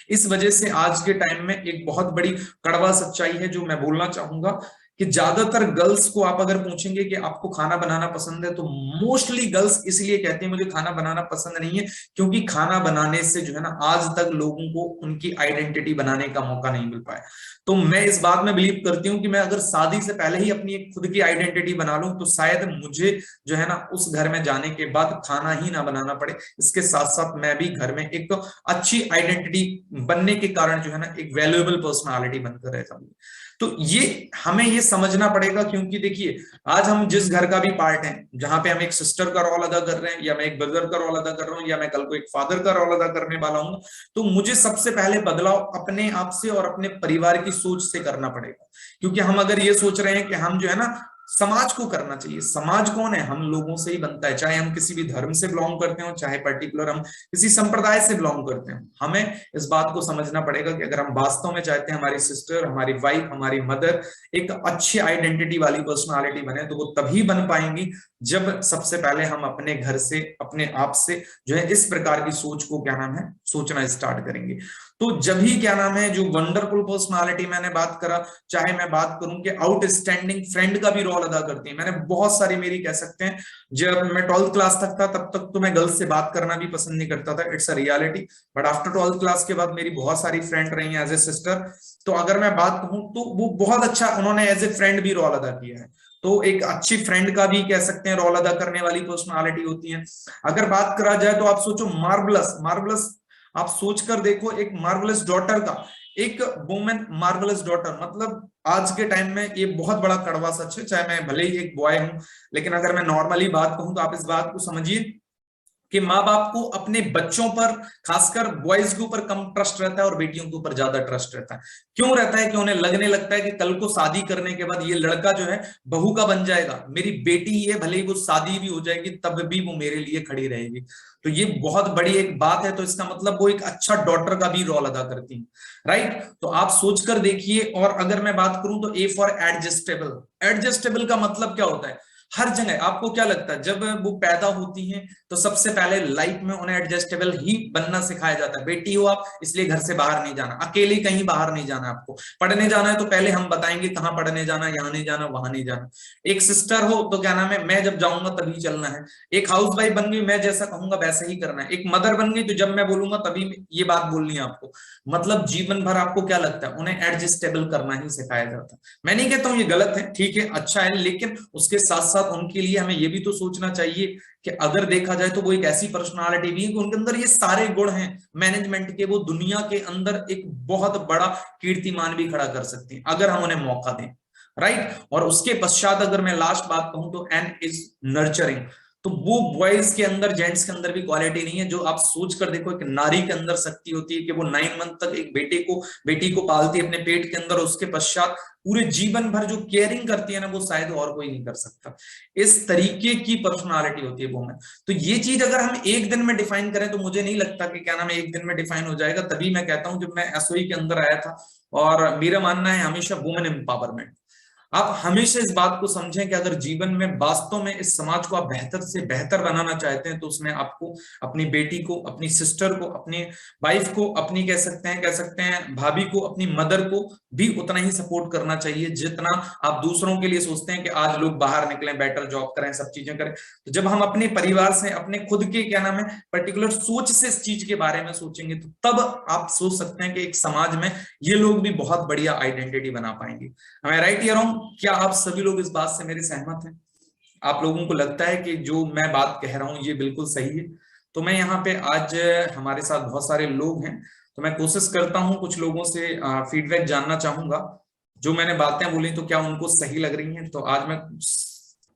इस वजह से आज के टाइम में एक बहुत बड़ी कड़वा सच्चाई है जो मैं बोलना चाहूंगा कि ज्यादातर गर्ल्स को आप अगर पूछेंगे कि आपको खाना बनाना पसंद है, तो मोस्टली गर्ल्स इसलिए कहती हैं मुझे खाना बनाना पसंद नहीं है क्योंकि खाना बनाने से जो है ना आज तक लोगों को उनकी आइडेंटिटी बनाने का मौका नहीं मिल पाया। तो मैं इस बात में बिलीव करती हूँ कि मैं अगर शादी से पहले ही अपनी एक खुद की आइडेंटिटी बना लूं तो शायद मुझे जो है ना उस घर में जाने के बाद खाना ही ना बनाना पड़े। इसके साथ साथ मैं भी घर में एक अच्छी आइडेंटिटी बनने के कारण जो है ना एक वैल्यूएबल पर्सनालिटी बनकर रह जाऊंगी। तो ये हमें ये समझना पड़ेगा, क्योंकि देखिए आज हम जिस घर का भी पार्ट हैं, जहां पे हम एक सिस्टर का रोल अदा कर रहे हैं या मैं एक ब्रदर का रोल अदा कर रहा हूं या मैं कल को एक फादर का रोल अदा करने वाला हूं, तो मुझे सबसे पहले बदलाव अपने आप से और अपने परिवार की सोच से करना पड़ेगा। क्योंकि हम अगर ये सोच रहे हैं कि हम जो है ना समाज को करना चाहिए, समाज कौन है? हम लोगों से ही बनता है, चाहे हम किसी भी धर्म से बिलोंग करते हो, चाहे पर्टिकुलर हम किसी संप्रदाय से बिलोंग करते हैं। हमें इस बात को समझना पड़ेगा कि अगर हम वास्तव में चाहते हैं हमारी सिस्टर, हमारी वाइफ, हमारी मदर एक अच्छी आइडेंटिटी वाली पर्सनालिटी बने, तो वो तभी बन पाएंगी जब सबसे पहले हम अपने घर से, अपने आप से जो है इस प्रकार की सोच को क्या नाम है सोचना स्टार्ट करेंगे। तो जब ही क्या नाम है जो वंडरफुल पर्सनालिटी मैंने बात करा, चाहे मैं बात करूं कि आउटस्टैंडिंग फ्रेंड का भी रोल रोल अदा करती हैं। मैंने बहुत सारी, मेरी कह सकते हैं, जब मैं 12th क्लास तक था तब तक तो मैं गर्ल्स से बात करना भी पसंद नहीं करता था, it's a reality. But after 12th class के बाद मेरी बहुत सारी फ्रेंड रही हैं एज ए सिस्टर। तो अगर मैं बात कहूं तो वो बहुत अच्छा, उन्होंने एज ए फ्रेंड भी रोल अदा किया है। तो एक अच्छी फ्रेंड का भी कह सकते हैं रोल अदा करने वाली पर्सनालिटी होती है। अगर बात करा जाए तो आप सोचो मार्वलस, मार्वलस, आप सोच कर देखो एक मार्वलस डॉटर का, एक वुमेन मार्वलस डॉटर, मतलब आज के टाइम में ये बहुत बड़ा कड़वा सच है, चाहे मैं भले ही एक बॉय हूं, लेकिन अगर मैं नॉर्मली बात कहूं तो आप इस बात को समझिए कि माँ बाप को अपने बच्चों पर, खासकर बॉयज के ऊपर कम ट्रस्ट रहता है और बेटियों के ऊपर ज्यादा ट्रस्ट रहता है। क्यों रहता है कि उन्हें लगने लगता है कि कल को शादी करने के बाद ये लड़का जो है बहू का बन जाएगा, मेरी बेटी ही है, भले ही वो शादी भी हो जाएगी तब भी वो मेरे लिए खड़ी रहेगी। तो ये बहुत बड़ी एक बात है। तो इसका मतलब वो एक अच्छा डॉटर का भी रोल अदा करती है, राइट। तो आप सोचकर देखिए। और अगर मैं बात करूं तो ए फॉर एडजस्टेबल, एडजस्टेबल का मतलब क्या होता है? हर जगह आपको क्या लगता है जब वो पैदा होती हैं तो सबसे पहले लाइफ में उन्हें एडजस्टेबल ही बनना सिखाया जाता है। बेटी हो आप, इसलिए घर से बाहर नहीं जाना, अकेले कहीं बाहर नहीं जाना, आपको पढ़ने जाना है तो पहले हम बताएंगे कहाँ पढ़ने जाना, यहाँ नहीं जाना, वहां नहीं जाना। एक सिस्टर हो तो क्या नाम है, मैं जब जाऊंगा तभी चलना है। एक हाउस वाइफ बन गई, मैं जैसा कहूंगा वैसा ही करना है। एक मदर बन गई तो जब मैं बोलूंगा तभी ये बात बोलनी है आपको। मतलब जीवन भर आपको क्या लगता है, उन्हें एडजस्टेबल करना ही सिखाया जाता है। मैं नहीं कहता हूं ये गलत है, ठीक है, अच्छा है, लेकिन उसके साथ साथ उनके लिए हमें ये भी तो सोचना चाहिए कि अगर देखा जाए तो वो एक ऐसी पर्सनालिटी भी है कि उनके अंदर ये सारे गुण हैं मैनेजमेंट के, वो दुनिया के अंदर एक बहुत बड़ा कीर्तिमान भी खड़ा कर सकती हैं अगर हम उन्हें मौका दें, राइट। और उसके पश्चात अगर मैं लास्ट बात कहूं तो एन इज नर्चरिंग। तो वो बॉयज के अंदर, जेंट्स के अंदर भी क्वालिटी नहीं है जो आप सोच कर देखो एक नारी के अंदर शक्ति होती है कि वो 9 मंथ तक एक बेटी को पालती है अपने पेट के अंदर, उसके पश्चात पूरे जीवन भर जो केयरिंग करती है ना, वो शायद और कोई नहीं कर सकता। इस तरीके की पर्सनालिटी होती है वुमेन। तो ये चीज अगर हम एक दिन में डिफाइन करें तो मुझे नहीं लगता कि क्या नाम है एक दिन में डिफाइन हो जाएगा। तभी मैं कहता हूं, जब मैं एसओई के अंदर आया था, और मेरा मानना है हमेशा वुमेन एम्पावरमेंट। आप हमेशा इस बात को समझें कि अगर जीवन में वास्तव में इस समाज को आप बेहतर से बेहतर बनाना चाहते हैं तो उसमें आपको अपनी बेटी को, अपनी सिस्टर को, अपनी वाइफ को, अपनी कह सकते हैं भाभी को, अपनी मदर को भी उतना ही सपोर्ट करना चाहिए जितना आप दूसरों के लिए सोचते हैं कि आज लोग बाहर निकलें, बेटर जॉब करें, सब चीजें करें। तो जब हम अपने परिवार से, अपने खुद के क्या नाम है पर्टिकुलर सोच से इस चीज के बारे में सोचेंगे तो तब आप सोच सकते हैं कि एक समाज में ये लोग भी बहुत बढ़िया आइडेंटिटी बना पाएंगे। हमें राइट या रॉन्ग, क्या आप सभी लोग इस बात से मेरे सहमत हैं? आप लोगों को लगता है कि जो मैं बात कह रहा हूं ये बिल्कुल सही है? तो मैं यहाँ पे आज, हमारे साथ बहुत सारे लोग हैं, तो मैं कोशिश करता हूं कुछ लोगों से फीडबैक जानना चाहूंगा। जो मैंने बातें बोली तो क्या उनको सही लग रही हैं? तो आज मैं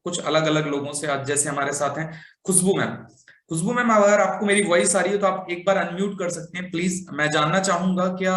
कुछ अलग अलग लोगों से, आज जैसे हमारे साथ हैं खुशबू मैम। खुशबू मैम, अगर आपको मेरी वॉइस आ रही है तो आप एक बार अनम्यूट कर सकते हैं प्लीज। मैं जानना चाहूंगा क्या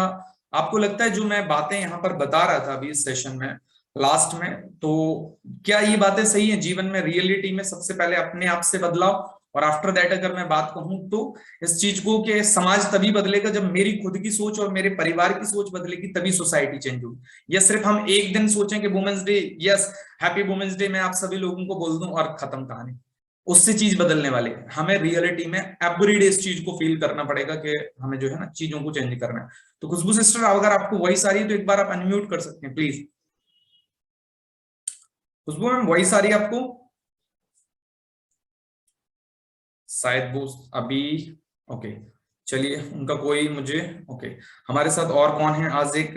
आपको लगता है जो मैं बातें यहाँ पर बता रहा था अभी इस सेशन में लास्ट में, तो क्या ये बातें सही है जीवन में, रियलिटी में सबसे पहले अपने आप से बदलाव, और आफ्टर दैट अगर मैं बात कहूं तो इस चीज को कि समाज तभी बदलेगा जब मेरी खुद की सोच और मेरे परिवार की सोच बदलेगी, तभी सोसाइटी चेंज होगी। या सिर्फ हम एक दिन सोचें कि women's day, yes happy women's day मैं आप सभी लोगों को बोल दूं और खत्म कहानी, उससे चीज बदलने वाली है। हमें रियलिटी में एवरीडे इस चीज को फील करना पड़ेगा कि हमें जो है ना चीजों को चेंज करना है। तो खुशबू सिस्टर, अगर आपको वॉइस आ रही है तो एक बार आप अनम्यूट कर सकते हैं प्लीज। खुशबू मैम, वॉइस आ रही है आपको? शायद वो अभी, ओके, चलिए उनका कोई मुझे, ओके। हमारे साथ और कौन है आज एक,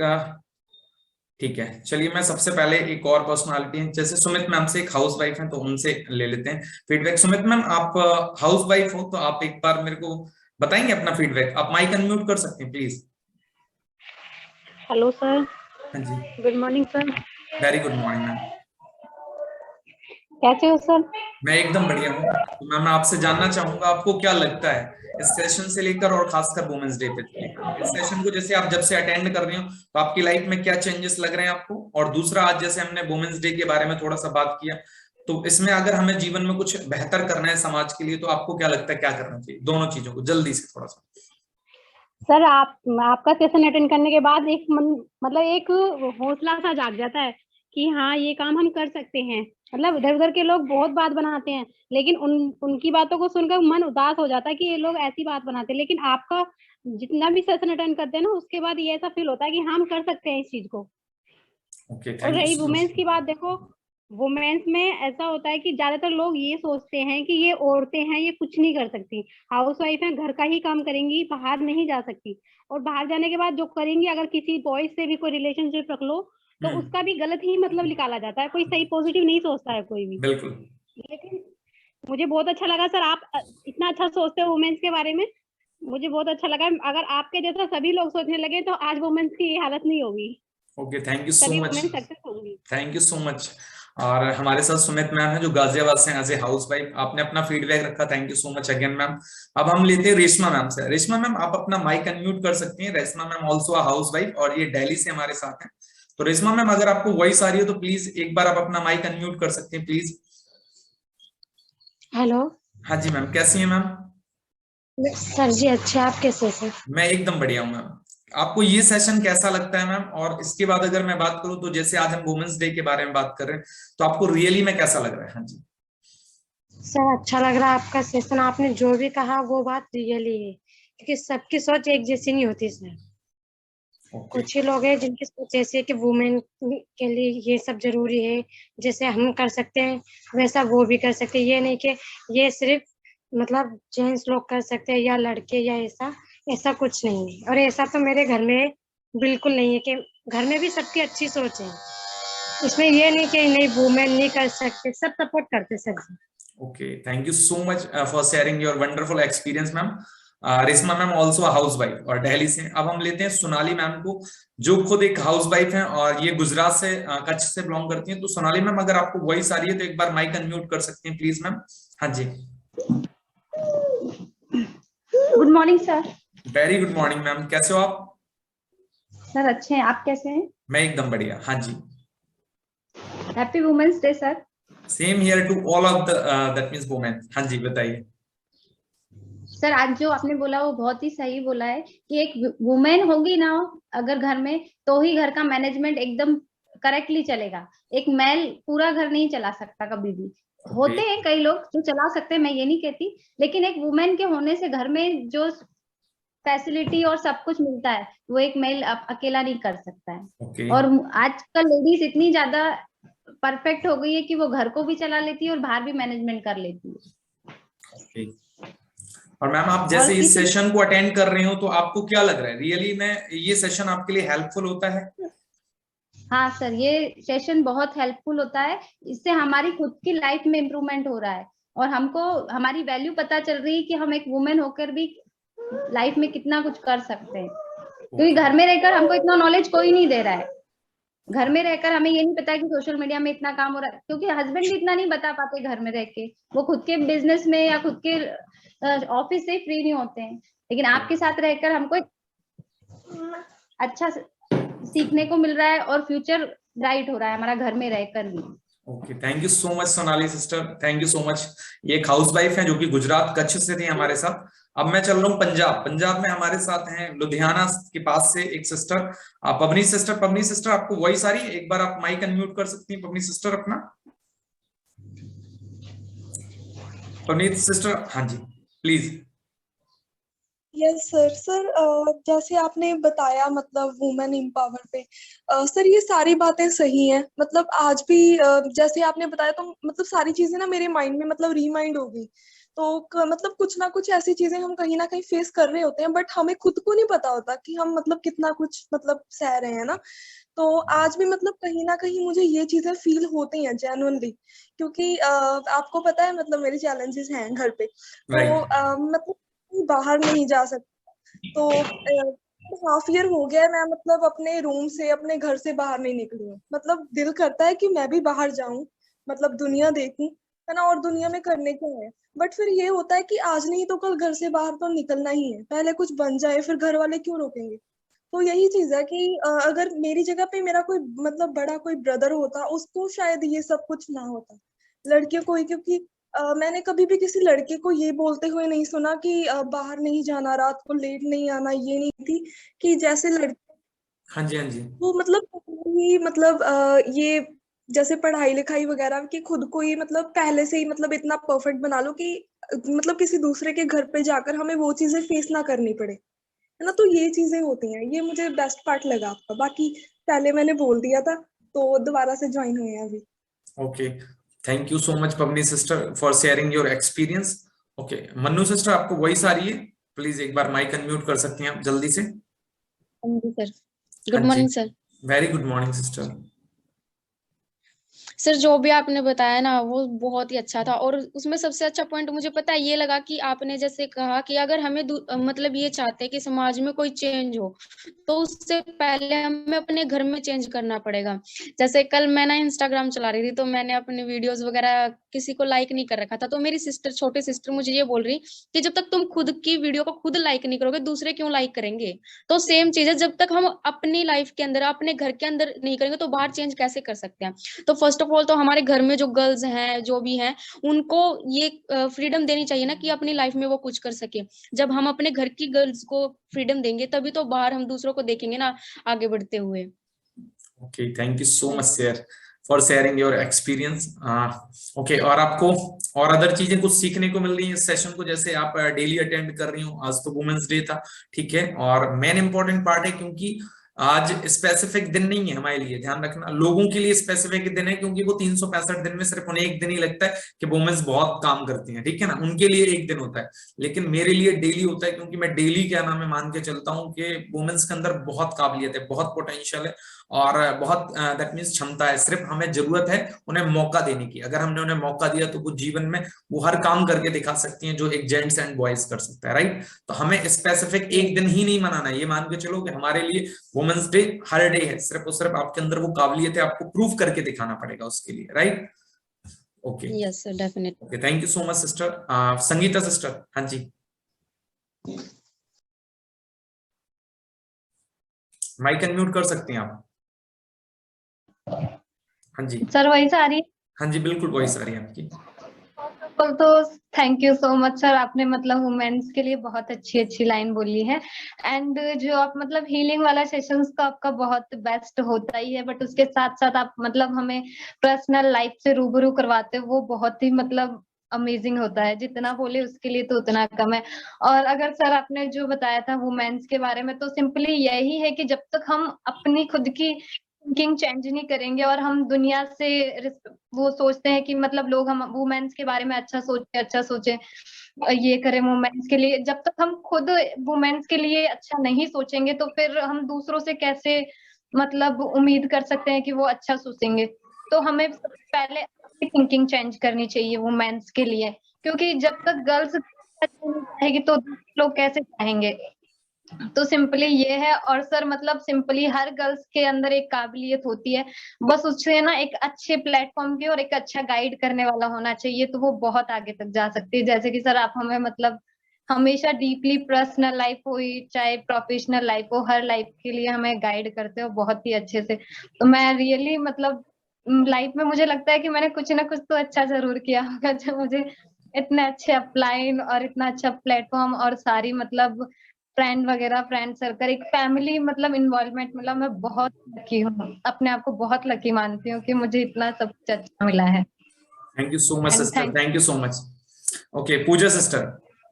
ठीक है, चलिए मैं सबसे पहले एक और पर्सनालिटी है जैसे सुमित मैम से, एक हाउस वाइफ है, तो उनसे ले लेते हैं फीडबैक। सुमित मैम, आप हाउस वाइफ हो तो आप एक बार मेरे को बताएंगे अपना फीडबैक? आप माइक अनम्यूट कर सकते हैं प्लीज। Hello sir. हाँ जी, good morning sir. Very good morning ma'am. कैसे हो सर? मैं एकदम बढ़िया हूँ। तो मैम मैं आपसे जानना चाहूंगा आपको क्या लगता है इस सेशन से लेकर और खासकर वुमेन्स डे पे लेकर, इस सेशन को जैसे आप जब से अटेंड कर रहे हो तो आपकी लाइफ में क्या चेंजेस लग रहे हैं आपको? और दूसरा, आज जैसे हमने वुमेन्स डे के बारे में थोड़ा सा बात किया, तो इसमें अगर हमें जीवन में कुछ बेहतर करना है समाज के लिए तो आपको क्या लगता है क्या करना चाहिए? दोनों चीजों को जल्दी से थोड़ा सा। सर आपका सेशन अटेंड करने के बाद एक मतलब एक हौसला सा जाग जाता है कि हाँ ये काम हम कर सकते हैं। मतलब इधर उधर के लोग बहुत बात बनाते हैं, लेकिन उनकी बातों को सुनकर मन उदास हो जाता है कि ये लोग ऐसी बात बनाते हैं, लेकिन आपका जितना भी सेशन अटेंड करते हैं ना उसके बाद ये ऐसा फील होता है कि हम कर सकते हैं इस चीज को। ओके, और थैंक यू रही सो वुमेन्स मच। की बात, देखो वुमेन्स में ऐसा होता है कि ज्यादातर लोग ये सोचते हैं कि ये औरतें हैं, ये कुछ नहीं कर सकती, हाउस वाइफ है, घर का ही काम करेंगी, बाहर नहीं जा सकती। और बाहर जाने के बाद जो करेंगी, अगर किसी बॉय से भी कोई रिलेशनशिप रख लो तो हम्म। उसका भी गलत ही मतलब निकाला जाता है, कोई सही पॉजिटिव नहीं सोचता है कोई भी। बिल्कुल। लेकिन मुझे बहुत अच्छा लगा सर, आप इतना अच्छा सोचते हो वुमेन्स के बारे में। मुझे बहुत अच्छा लगा, अगर आपके जैसा सभी लोग सोचने लगे तो आज वुमेन्स की ये हालत नहीं होगी, ओके, थैंक यू सो सभी मच। वुमेन सक्सेस होंगी। Thank you so much. और हमारे साथ सुमित मैम है जो गाजियाबाद से एज ए हाउस वाइफ, आपने अपना फीडबैक रखा, thank you so much again ma'am. अब हम लेते हैं रेशमा मैम से। रेशमा मैम आप अपना माइक अनम्यूट कर सकती हैं। Reshma ma'am also a house wife और ये दिल्ली से हमारे साथ हैं। तो रेशमा मैम अगर आपको वॉइस आ रही हो तो प्लीज एक बार आप अपना माइक अनम्यूट कर सकती हैं प्लीज। हेलो हाँ जी मैम, कैसी हैं मैम? सर जी, अच्छे। आप कैसे सर? मैं एकदम बढ़िया हूँ मैम। आपको ये सेशन कैसा लगता है मैम? और इसके बाद अगर मैं बात करूं तो जैसे आज हम वुमेन्स डे के बारे में बात कर रहे हैं, तो आपको रियली में कैसा लग रहा है? हाँ जी। सर अच्छा लग रहा है आपका सेशन। आपने जो भी कहा वो बात रियली है, क्योंकि सबकी सोच एक जैसी नहीं होती सर। ओके। कुछ ही लोग हैं जिनकी सोच ऐसी है कि वुमेन के लिए ये सब जरूरी है, जैसे हम कर सकते हैं वैसा वो भी कर सकते हैं। ये नहीं कि ये सिर्फ मतलब जेंट्स लोग कर सकते हैं या लड़के या ऐसा ऐसा कुछ नहीं है। और ऐसा तो मेरे घर में बिल्कुल नहीं है, कि घर में भी सबकी अच्छी सोच है। इसमें ये नहीं कि नहीं वुमेन नहीं कर सकते, सब सपोर्ट करते sir ji. Okay, thank you so much for sharing your wonderful experience ma'am. Reshma ma'am also housewife और दिल्ली से। अब हम लेते हैं सोनाली मैम को, जो खुद एक हाउस वाइफ हैं और ये गुजरात से कच्छ से बिलोंग करती हैं। तो सोनाली मैम अगर आपको वॉइस आ रही है तो एक बार माइक अनम्यूट कर सकती हैं प्लीज मैम। हाँ जी। Good morning sir. Very good morning ma'am, कैसे हो आप? सर अच्छे हैं, आप कैसे हैं? मैं एकदम बढ़िया। हाँ जी। Happy women's day sir. Same here too all of the that means women. हाँ जी, बताइए। सर आज जो आपने बोला वो बहुत ही सही बोला है कि एक वुमेन होगी ना अगर घर में, तो ही घर का मैनेजमेंट एकदम करेक्टली चलेगा। एक मेल पूरा घर नहीं चला सकता कभी भी। ओके। होते हैं कई लोग जो चला सकते हैं, मैं ये नहीं कहती, लेकिन एक वुमेन के होने से घर में जो फैसिलिटी और सब कुछ मिलता है वो एक मेल अकेला नहीं कर सकता है। ओके। और आजकल लेडीज इतनी ज्यादा परफेक्ट हो गई है कि वो घर को भी चला लेती है और बाहर भी मैनेजमेंट कर लेती है। ओके। और मैम आप और जैसे इस किसी, सेशन को अटेंड कर रहे हो तो आपको क्या लग रहा है रियली में ये सेशन आपके लिए हेल्पफुल होता है? हाँ सर ये सेशन बहुत हेल्पफुल होता है। इससे हमारी खुद की लाइफ में इम्प्रूवमेंट हो रहा है और हमको हमारी वैल्यू पता चल रही है कि हम एक वुमेन होकर भी लाइफ में कितना कुछ कर सकते हैं। क्योंकि घर में रहकर हमको इतना नॉलेज कोई नहीं दे रहा है। घर में रहकर हमें ये नहीं पता कि सोशल मीडिया में इतना काम हो रहा है, क्योंकि हस्बैंड भी इतना नहीं बता पाते घर में रह के, वो खुद के बिजनेस में या खुद के ऑफिस से फ्री नहीं होते हैं। लेकिन आपके साथ रहकर हमको अच्छा सीखने को मिल रहा है और फ्यूचर ब्राइट हो रहा है हमारा घर में रहकर भी। Okay, thank you so much Sonali sister, thank you so much. ये एक हाउस वाइफ है जो कि गुजरात कच्छ से थी हमारे साथ। अब मैं चल रहा हूँ पंजाब। पंजाब में हमारे साथ हैं लुधियाना के पास से एक सिस्टर, पवनी सिस्टर। पवनी सिस्टर आपको वॉइस आ रही है? एक बार आप माइक अनम्यूट कर सकती हैं पवनी सिस्टर अपना। पवनी सिस्टर, हाँ जी प्लीज। Yes sir. जैसे आपने बताया मतलब वुमेन एम्पावर पे, सर ये सारी बातें सही हैं। मतलब आज भी जैसे आपने बताया तो मतलब सारी चीजें ना मेरे माइंड में मतलब रिमाइंड हो गई। तो मतलब कुछ ना कुछ ऐसी चीजें हम कहीं ना कहीं फेस कर रहे होते हैं, बट हमें खुद को नहीं पता होता कि हम मतलब कितना कुछ मतलब सह रहे हैं ना। तो आज भी मतलब कहीं ना कहीं मुझे ये चीजें फील होती हैं जेन्युइनली, क्योंकि आपको पता है मतलब मेरे चैलेंजेस हैं घर पे। तो राइट। मतलब बाहर नहीं जा सकता। तो हाफ ईयर हो गया है मैं मतलब अपने रूम से अपने घर से बाहर नहीं निकली हूँ। मतलब दिल करता है कि मैं भी बाहर जाऊं, मतलब दुनिया देखूं, है ना। और दुनिया में करने क्या है, बट फिर ये होता है कि आज नहीं तो कल घर से बाहर तो निकलना ही है। पहले कुछ बन जाए फिर घर वाले क्यों रोकेंगे। तो यही चीज है कि अगर मेरी जगह पे मेरा कोई मतलब बड़ा कोई ब्रदर होता, उसको शायद ये सब कुछ ना होता, लड़कियों को ही। क्योंकि मैंने कभी भी किसी लड़के को ये बोलते हुए नहीं सुना कि बाहर नहीं जाना, रात को लेट नहीं आना। ये नहीं थी कि जैसे लड़के हाँ जी, हाँ जी। वो मतलब ही मतलब ये जैसे पढ़ाई लिखाई वगैरह की खुद को ही मतलब पहले से ही मतलब इतना परफेक्ट बना लो कि मतलब किसी दूसरे के घर पे जाकर हमें वो चीजें फेस ना करनी पड़े, है ना। तो ये चीजें होती हैं, ये मुझे बेस्ट पार्ट लगा आपका। बाकी पहले मैंने बोल दिया था तो दोबारा से ज्वाइन हुए हैं अभी। Okay, thank you so much Pavani sister for sharing your experience. Okay, Mannu sister आपको वॉइस आ रही है? प्लीज एक बार माइक अनम्यूट कर सकती हैं आप जल्दी से। सर हाँ good morning sir. Very good morning sister. Sir जो भी आपने बताया ना वो बहुत ही अच्छा था, और उसमें सबसे अच्छा पॉइंट मुझे पता है ये लगा कि आपने जैसे कहा कि अगर हमें मतलब ये चाहते हैं कि समाज में कोई चेंज हो तो उससे पहले हमें अपने घर में चेंज करना पड़ेगा। जैसे कल मैं ना इंस्टाग्राम चला रही थी तो मैंने अपने वीडियोस वगैरह किसी को लाइक नहीं कर रखा था, तो मेरी सिस्टर, छोटी सिस्टर मुझे ये बोल रही कि जब तक तुम खुद की वीडियो को खुद लाइक नहीं करोगे दूसरे क्यों लाइक करेंगे। तो सेम चीज है, जब तक हम अपनी लाइफ के अंदर, अपने घर के अंदर नहीं करेंगे तो बाहर चेंज कैसे कर सकते हैं। तो फर्स्ट ऑफ ऑल तो हमारे घर में जो गर्ल्स हैं, जो भी हैं, उनको ये फ्रीडम देनी चाहिए ना कि अपनी लाइफ में वो कुछ कर सके। जब हम अपने घर की गर्ल्स को फ्रीडम देंगे तभी तो बाहर हम दूसरों को देखेंगे ना आगे बढ़ते हुए। Okay, thank you so much share for sharing your experience. Okay, और आपको और अदर चीजें कुछ सीखने को मिल रही है इस सेशन को, जैसे आप डेली अटेंड कर रही हो? आज तो वुमेन्स डे था, ठीक है, और मेन इंपॉर्टेंट पार्ट है क्योंकि आज स्पेसिफिक दिन नहीं है हमारे लिए, ध्यान रखना, लोगों के लिए स्पेसिफिक दिन है क्योंकि वो 365 दिन में सिर्फ उन्हें एक दिन ही लगता है कि वुमेन्स बहुत काम करती हैं, ठीक है ना, उनके लिए एक दिन होता है। लेकिन मेरे लिए डेली होता है क्योंकि मैं डेली क्या नाम है मान के चलता हूँ कि वुमेन्स के अंदर बहुत काबिलियत है, बहुत पोटेंशियल है और बहुत दैट मीन्स क्षमता है, सिर्फ हमें जरूरत है उन्हें मौका देने की। अगर हमने उन्हें मौका दिया तो वो जीवन में वो हर काम करके दिखा सकती हैं जो एक जेंट्स एंड बॉयज कर सकता है, राइट। तो हमें स्पेसिफिक एक दिन ही नहीं मनाना है, ये मान के चलो कि हमारे लिए वुमेन्स डे हर डे है, सिर्फ और सिर्फ आपके अंदर वो काबिलियत है, आपको प्रूव करके दिखाना पड़ेगा उसके लिए, right. Okay, yes sir, definitely. Okay, thank you so much sister. Sangeeta sister, हाँ जी, माइक अनम्यूट कर सकती हैं आप। हाँ जी, सर वही आ रही हाँ जी, बिल्कुल वॉइस आ रही है आपकी। तो thank you so much sir, आपने मतलब वुमेन्स के लिए बहुत अच्छी अच्छी लाइन बोली है। एंड जो आप मतलब हीलिंग वाला सेशंस तो आपका बहुत बेस्ट होता ही है, बट उसके साथ साथ आप मतलब हमें पर्सनल लाइफ से रूबरू करवाते हो, वो बहुत ही मतलब अमेजिंग होता है। जितना बोले उसके लिए तो उतना कम है। और अगर सर आपने जो बताया था वुमेन्स के बारे में, तो सिंपली यही है कि जब तक हम अपनी खुद की थिंकिंग चेंज नहीं करेंगे और हम दुनिया से वो सोचते हैं कि मतलब लोग हम वुमेन्स के बारे में अच्छा सोचे, ये करें वुमेन्स के लिए, जब तक हम खुद वुमेन्स के लिए अच्छा नहीं सोचेंगे तो फिर हम दूसरों से कैसे मतलब उम्मीद कर सकते हैं कि वो अच्छा सोचेंगे। तो हमें सबसे पहले अपनी थिंकिंग चेंज करनी चाहिए वुमेन्स के लिए, क्योंकि जब तक गर्ल्स नहीं चाहेगी तो लोग कैसे चाहेंगे। तो सिंपली ये है। और सर मतलब सिंपली हर गर्ल्स के अंदर एक काबिलियत होती है, बस उससे ना एक अच्छे प्लेटफॉर्म के और एक अच्छा गाइड करने वाला होना चाहिए, तो वो बहुत आगे तक जा सकती है। जैसे कि सर आप हमें मतलब हमेशा डीपली पर्सनल लाइफ हो चाहे प्रोफेशनल लाइफ हो, हर लाइफ के लिए हमें गाइड करते हो बहुत ही अच्छे से। तो मैं रियली मतलब लाइफ में मुझे लगता है कि मैंने कुछ ना कुछ तो अच्छा जरूर किया होगा जो मुझे इतने अच्छे अपलाइन और इतना अच्छा प्लेटफॉर्म और सारी मतलब फ्रेंड सर्कल, एक फैमिली मतलब इन्वॉल्वमेंट, मतलब मैं बहुत लकी हूँ, अपने आप को बहुत लकी मानती हूँ कि मुझे इतना सब कुछ अच्छा मिला है। Thank you so much and sister, thank you so much. Okay, Pooja sister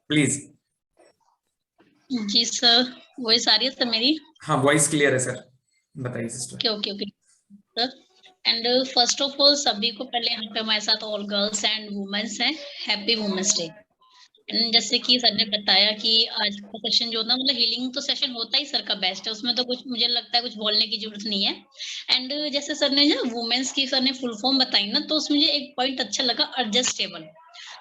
please. जी सर, वॉइस आ रही है सर मेरी? हाँ, वॉइस क्लियर है सर, बताइए sister. Okay okay sir. And first of all सभी को पहले यहाँ पे हमारे साथ ऑल गर्ल्स एंड वुमेन्स हैं, हैप्पी वुमेन्स डे। एंड जैसे कि सर ने बताया कि आज का सेशन जो था मतलब हीलिंग तो सेशन होता ही सर का बेस्ट है, उसमें तो कुछ मुझे लगता है कुछ बोलने की जरूरत नहीं है। एंड जैसे सर ने जो वुमेन्स की सर ने फुल फॉर्म बताई ना, तो उसमें मुझे एक पॉइंट अच्छा लगा, एडजस्टेबल,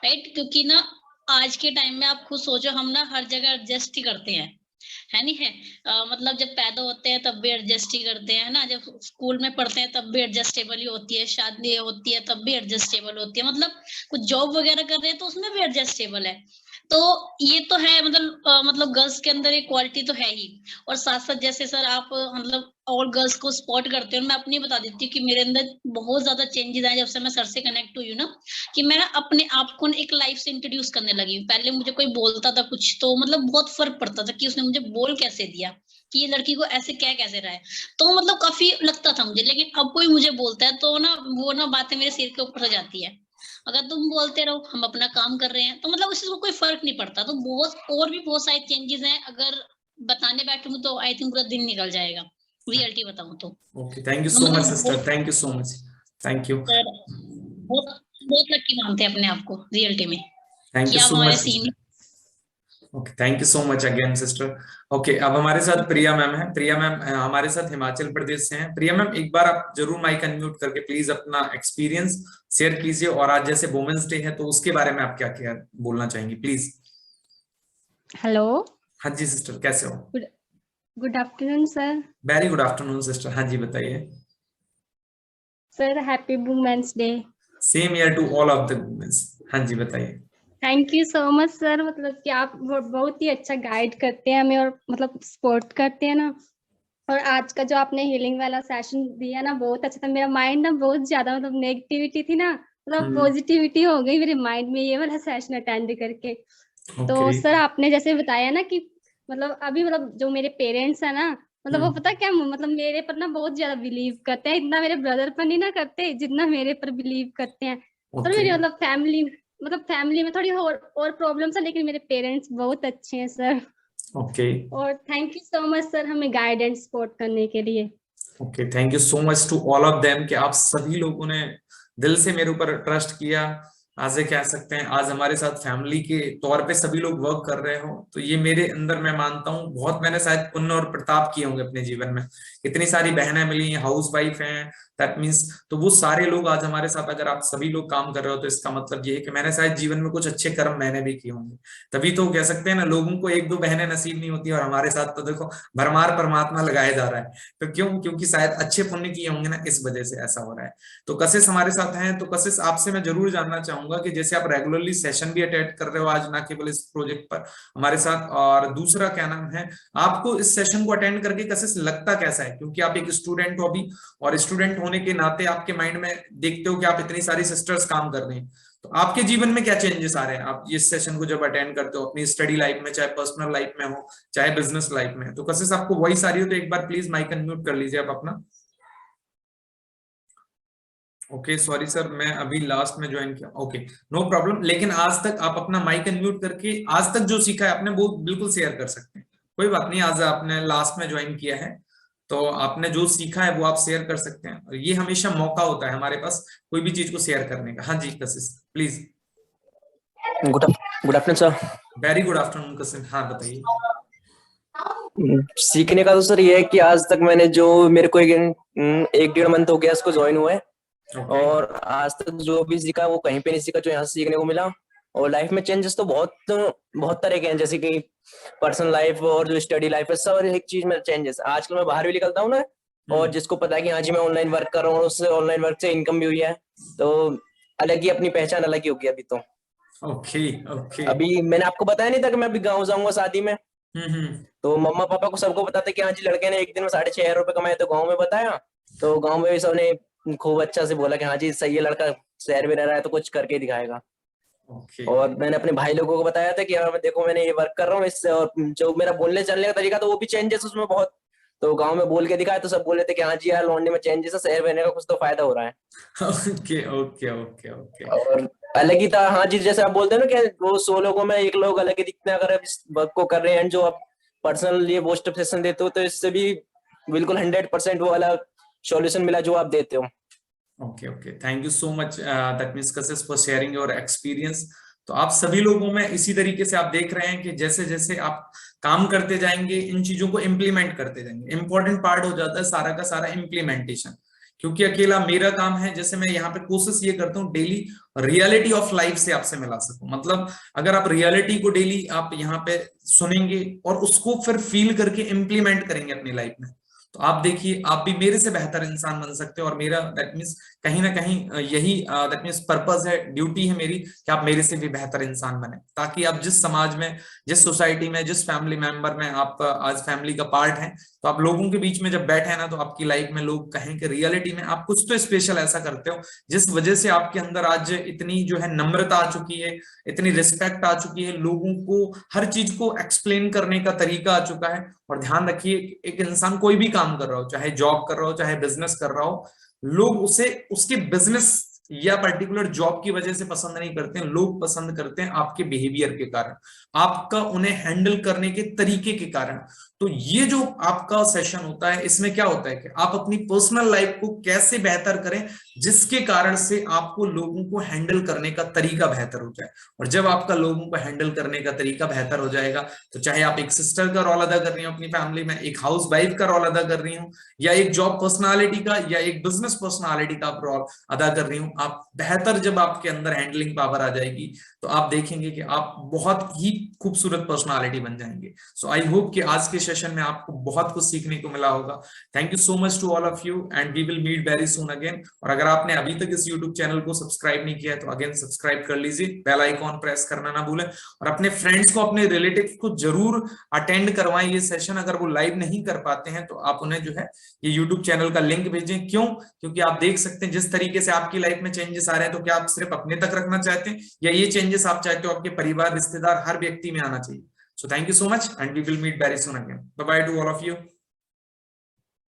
राइट। क्योंकि ना आज के टाइम में आप खुद सोचो, हम ना हर जगह एडजस्ट ही करते हैं, है नहीं है। मतलब जब पैदा होते हैं तब भी एडजस्ट ही करते हैं ना, जब स्कूल में पढ़ते हैं तब भी एडजस्टेबल ही होती है, शादी होती है तब भी एडजस्टेबल होती है, मतलब कुछ जॉब वगैरह कर रहे हैं तो उसमें भी एडजस्टेबल है। तो ये तो है मतलब गर्ल्स के अंदर एक क्वालिटी तो है ही। और साथ साथ जैसे सर आप मतलब और गर्ल्स को सपोर्ट करते हो, मैं अपनी बता देती हूँ कि मेरे अंदर बहुत ज्यादा चेंजेस आए जब से मैं सर से कनेक्ट हुई हूँ ना, कि मैं अपने आप को एक लाइफ से इंट्रोड्यूस करने लगी हूँ। पहले मुझे कोई बोलता था कुछ तो मतलब बहुत फर्क पड़ता था कि उसने मुझे बोल कैसे दिया, कि ये लड़की को ऐसे कह कैसे रहा है, तो मतलब काफी लगता था मुझे। लेकिन अब कोई मुझे बोलता है तो ना वो ना बातें मेरे सिर के ऊपर हो जाती है। अगर तुम बोलते रहो, हम अपना काम कर रहे हैं, तो मतलब उससे कोई फर्क नहीं पड़ता। तो बहुत और भी बहुत सारे चेंजेस हैं, अगर बताने बैठूं तो आई थिंक पूरा दिन निकल जाएगा, रियलिटी बताऊं तो। Okay, thank you so much sister, thank you so much, thank you. बहुत बहुत लकी मानते हैं अपने आप को रियलिटी में थैंक कि यू आप सो हमारे much. Senior. Okay, thank you so much again sister. Okay, अब हमारे साथ प्रिया मैम है। प्रिया मैम हमारे साथ हिमाचल प्रदेश से हैं। प्रिया मैम, एक बार आप जरूर माइक अनम्यूट करके प्लीज अपना एक्सपीरियंस शेयर कीजिए, और आज जैसे वुमेन्स डे है तो उसके बारे में आप क्या क्या बोलना चाहेंगी प्लीज। हेलो। हाँ जी सिस्टर, कैसे हो? Good afternoon sir. Very good afternoon sister. हाँ जी बताइए। Sir happy women's day. Same year to all of the women's. हाँ जी बताइए। Thank you so much sir, मतलब कि आप बहुत ही अच्छा गाइड करते हैं हमें और मतलब सपोर्ट करते हैं ना। और आज का जो आपने हीलिंग वाला सेशन दिया ना बहुत अच्छा था। मेरा माइंड ना बहुत ज्यादा मतलब नेगेटिविटी थी ना, मतलब पॉजिटिविटी हो गई मेरे माइंड में ये वाला सेशन अटेंड करके। तो सर आपने जैसे बताया ना कि मतलब अभी मतलब जो मेरे पेरेंट्स है ना, मतलब वो पता क्या मतलब मेरे पर ना बहुत ज्यादा बिलीव करते हैं। इतना मेरे ब्रदर पर नहीं ना करते जितना मेरे पर बिलीव करते हैं। और मेरी मतलब फैमिली में थोड़ी और प्रॉब्लम्स है, लेकिन मेरे पेरेंट्स बहुत अच्छे हैं सर। ओके और thank you so much sir हमें गाइड एंड सपोर्ट करने के लिए। Okay, thank you so much to all of them कि आप सभी लोगों ने दिल से मेरे ऊपर ट्रस्ट किया। आज ये कह सकते हैं आज हमारे साथ फैमिली के तौर पे सभी लोग वर्क कर रहे हो, तो ये मेरे अंदर मैं मानता हूँ बहुत मैंने शायद पुण्य और प्रताप किए होंगे अपने जीवन में। इतनी सारी बहनें मिली, हाउस वाइफ हैं, दैट मीन्स तो वो सारे लोग आज हमारे साथ अगर आप सभी लोग काम कर रहे हो तो इसका मतलब ये है कि मैंने शायद जीवन में कुछ अच्छे कर्म मैंने भी किए होंगे। तभी तो कह सकते हैं ना, लोगों को एक दो बहनें नसीब नहीं होती और हमारे साथ तो देखो भरमार परमात्मा लगाया जा रहा है। तो क्यों? क्योंकि शायद अच्छे पुण्य किए होंगे ना, इस वजह से ऐसा हो रहा है। तो कशिश हमारे साथ हैं, तो कशिश आपसे मैं जरूर जानना चाहूंगा कि जैसे आप रेगुलरली सेशन भी अटेंड कर रहे हो आज, ना केवल इस प्रोजेक्ट पर हमारे साथ, और दूसरा क्या नाम है, आपको इस सेशन को अटेंड करके कशिश लगता कैसा है? क्योंकि आप एक स्टूडेंट हो अभी, और स्टूडेंट होने के नाते आपके माइंड में देखते हो कि आप इतनी सारी सिस्टर्स काम कर रही हैं, तो आपके जीवन में क्या चेंजेस आ रहे हैं आप इस सेशन को जब अटेंड करते हो अपनी स्टडी लाइफ में, चाहे पर्सनल लाइफ में हो चाहे बिजनेस लाइफ में? तो कशिश आपको वॉइस आ रही हो तो एक बार प्लीज माइक अनम्यूट कर लीजिए आप अपना। ओके सॉरी सर, मैं अभी लास्ट में ज्वाइन किया। ओके नो प्रॉब्लम, लेकिन आज तक आप अपना माइक अनम्यूट करके आज तक जो सीखा है आपने वो बिल्कुल शेयर कर सकते हैं। कोई बात नहीं, आज आपने लास्ट में ज्वाइन किया है तो आपने जो सीखा है वो आप शेयर कर सकते हैं, और ये हमेशा मौका होता है हमारे पास कोई भी चीज को शेयर करने का। हाँ जी कशिश please. Good afternoon sir. Very good afternoon कशिश। हाँ बताइए। सीखने का तो सर ये है कि आज तक मैंने जो मेरे को एक डेढ़ मंथ हो गया इसको ज्वाइन हुए, और आज तक जो भी सीखा वो कहीं पे नहीं सीखा जो यहाँ से सीखने को मिला। और लाइफ में चेंजेस तो बहुत तरह के हैं, जैसे कि पर्सनल लाइफ और जो स्टडी लाइफ है, सब एक चीज में चेंजेस। आजकल मैं बाहर भी निकलता हूँ ना, और जिसको पता है कि हाँ जी मैं ऑनलाइन वर्क कर रहा हूँ, उससे ऑनलाइन वर्क से इनकम भी हुई है, तो अलग ही अपनी पहचान अलग ही होगी अभी तो। ओके अभी मैंने आपको बताया नहीं था कि मैं अभी गाँव जाऊंगा शादी में, तो मम्मा पापा को सबको बताते कि हाँ जी लड़के ने एक दिन में 6,500 रुपए कमाए, तो गाँव में बताया, तो गाँव में भी सबने खूब अच्छा से बोला कि हाँ जी सही है, लड़का शहर में रह रहा है तो कुछ करके दिखाएगा। और मैंने अपने भाई लोगों को बताया था कि हाँ देखो मैंने ये वर्क कर रहा हूँ इससे, और जो मेरा बोलने चलने का तरीका था वो भी चेंजेस उसमें बहुत, तो गांव में बोल के दिखाया तो सब बोल रहे थे कि हाँ जी यार लौंडे में चेंजेस है, शहर में रहने का कुछ तो फायदा हो रहा है। ओके और अलग ही था। हाँ जी जैसे आप बोलते हैं ना कि वो 100 लोगों में एक लोग अलग ही दिखते हैं, अगर आप इस वर्क को कर रहे हैं जो आप पर्सनल ये वो स्टेप सेशन देते हो, तो इससे भी बिल्कुल 100% वो वाला सॉल्यूशन मिला जो आप देते हो। Okay thank you so much, that means Kashish for sharing your experience. तो आप सभी लोगों में इसी तरीके से आप देख रहे हैं कि जैसे जैसे आप काम करते जाएंगे इन चीजों को इम्प्लीमेंट करते जाएंगे। इंपॉर्टेंट पार्ट हो जाता है सारा का सारा इम्प्लीमेंटेशन, क्योंकि अकेला मेरा काम है, जैसे मैं यहाँ पे कोशिश ये करता हूँ डेली रियलिटी ऑफ लाइफ से आपसे मिला सकूं। मतलब अगर आप रियलिटी को डेली आप यहाँ पे सुनेंगे और उसको फिर फील करके इम्प्लीमेंट करेंगे अपनी लाइफ में, तो आप देखिए आप भी मेरे से बेहतर इंसान बन सकते हो। और मेरा दैट मीन्स कहीं ना कहीं यही दैट मीन्स पर्पस है, ड्यूटी है मेरी कि आप मेरे से भी बेहतर इंसान बने, ताकि आप जिस समाज में, जिस सोसाइटी में, जिस फैमिली मेंबर में आप आज फैमिली का पार्ट हैं, तो आप लोगों के बीच में जब बैठे हैं ना, तो आपकी लाइफ में लोग कहें कि रियलिटी में आप कुछ तो स्पेशल ऐसा करते हो जिस वजह से आपके अंदर आज इतनी जो है नम्रता आ चुकी है, इतनी रिस्पेक्ट आ चुकी है, लोगों को हर चीज को एक्सप्लेन करने का तरीका आ चुका है। और ध्यान रखिए एक इंसान कोई भी काम कर रहा हो, चाहे जॉब कर रहा हो चाहे बिजनेस कर रहा हो, लोग उसे उसके बिजनेस या पर्टिकुलर जॉब की वजह से पसंद नहीं करते हैं, लोग पसंद करते हैं आपके बिहेवियर के कारण, आपका उन्हें हैंडल करने के तरीके के कारण। तो ये जो आपका सेशन होता है, इसमें क्या होता है कि आप अपनी पर्सनल लाइफ को कैसे बेहतर करें, जिसके कारण से आपको लोगों को हैंडल करने का तरीका बेहतर हो जाए। और जब आपका लोगों को हैंडल करने का तरीका बेहतर हो जाएगा, तो चाहे आप एक सिस्टर का रोल अदा कर रही हो अपनी फैमिली में, एक हाउस वाइफ का रोल अदा कर रही हूँ, या एक जॉब पर्सनालिटी का या एक बिजनेस पर्सनालिटी का आप रोल अदा कर रही हूँ, आप बेहतर जब आपके अंदर हैंडलिंग पावर आ जाएगी, तो आप देखेंगे कि आप बहुत ही खूबसूरत पर्सनालिटी बन जाएंगे। सो आई होप कि आज के सेशन में आपको बहुत कुछ सीखने को मिला होगा। Thank you so much to all of you and we will meet very soon again. और अगर आपने अभी तक इस यूट्यूब चैनल को सब्सक्राइब नहीं किया है तो अगेन सब्सक्राइब कर लीजिए, बेल आइकॉन प्रेस करना ना भूलें, और अपने फ्रेंड्स को, अपने रिलेटिव को जरूर अटेंड करवाएं ये सेशन। अगर वो लाइव नहीं कर पाते हैं तो आप उन्हें जो है ये यूट्यूब चैनल का लिंक भेजें। क्यों? क्योंकि आप देख सकते हैं जिस तरीके से आपकी लाइफ में चेंजेस आ रहे हैं, तो क्या आप सिर्फ अपने तक रखना चाहते हैं, या ये चेंजेस आप चाहते हो आपके परिवार, रिश्तेदार, हर व्यक्ति में आना चाहिए। So thank you so much and we will meet very soon again. Bye bye to all of you.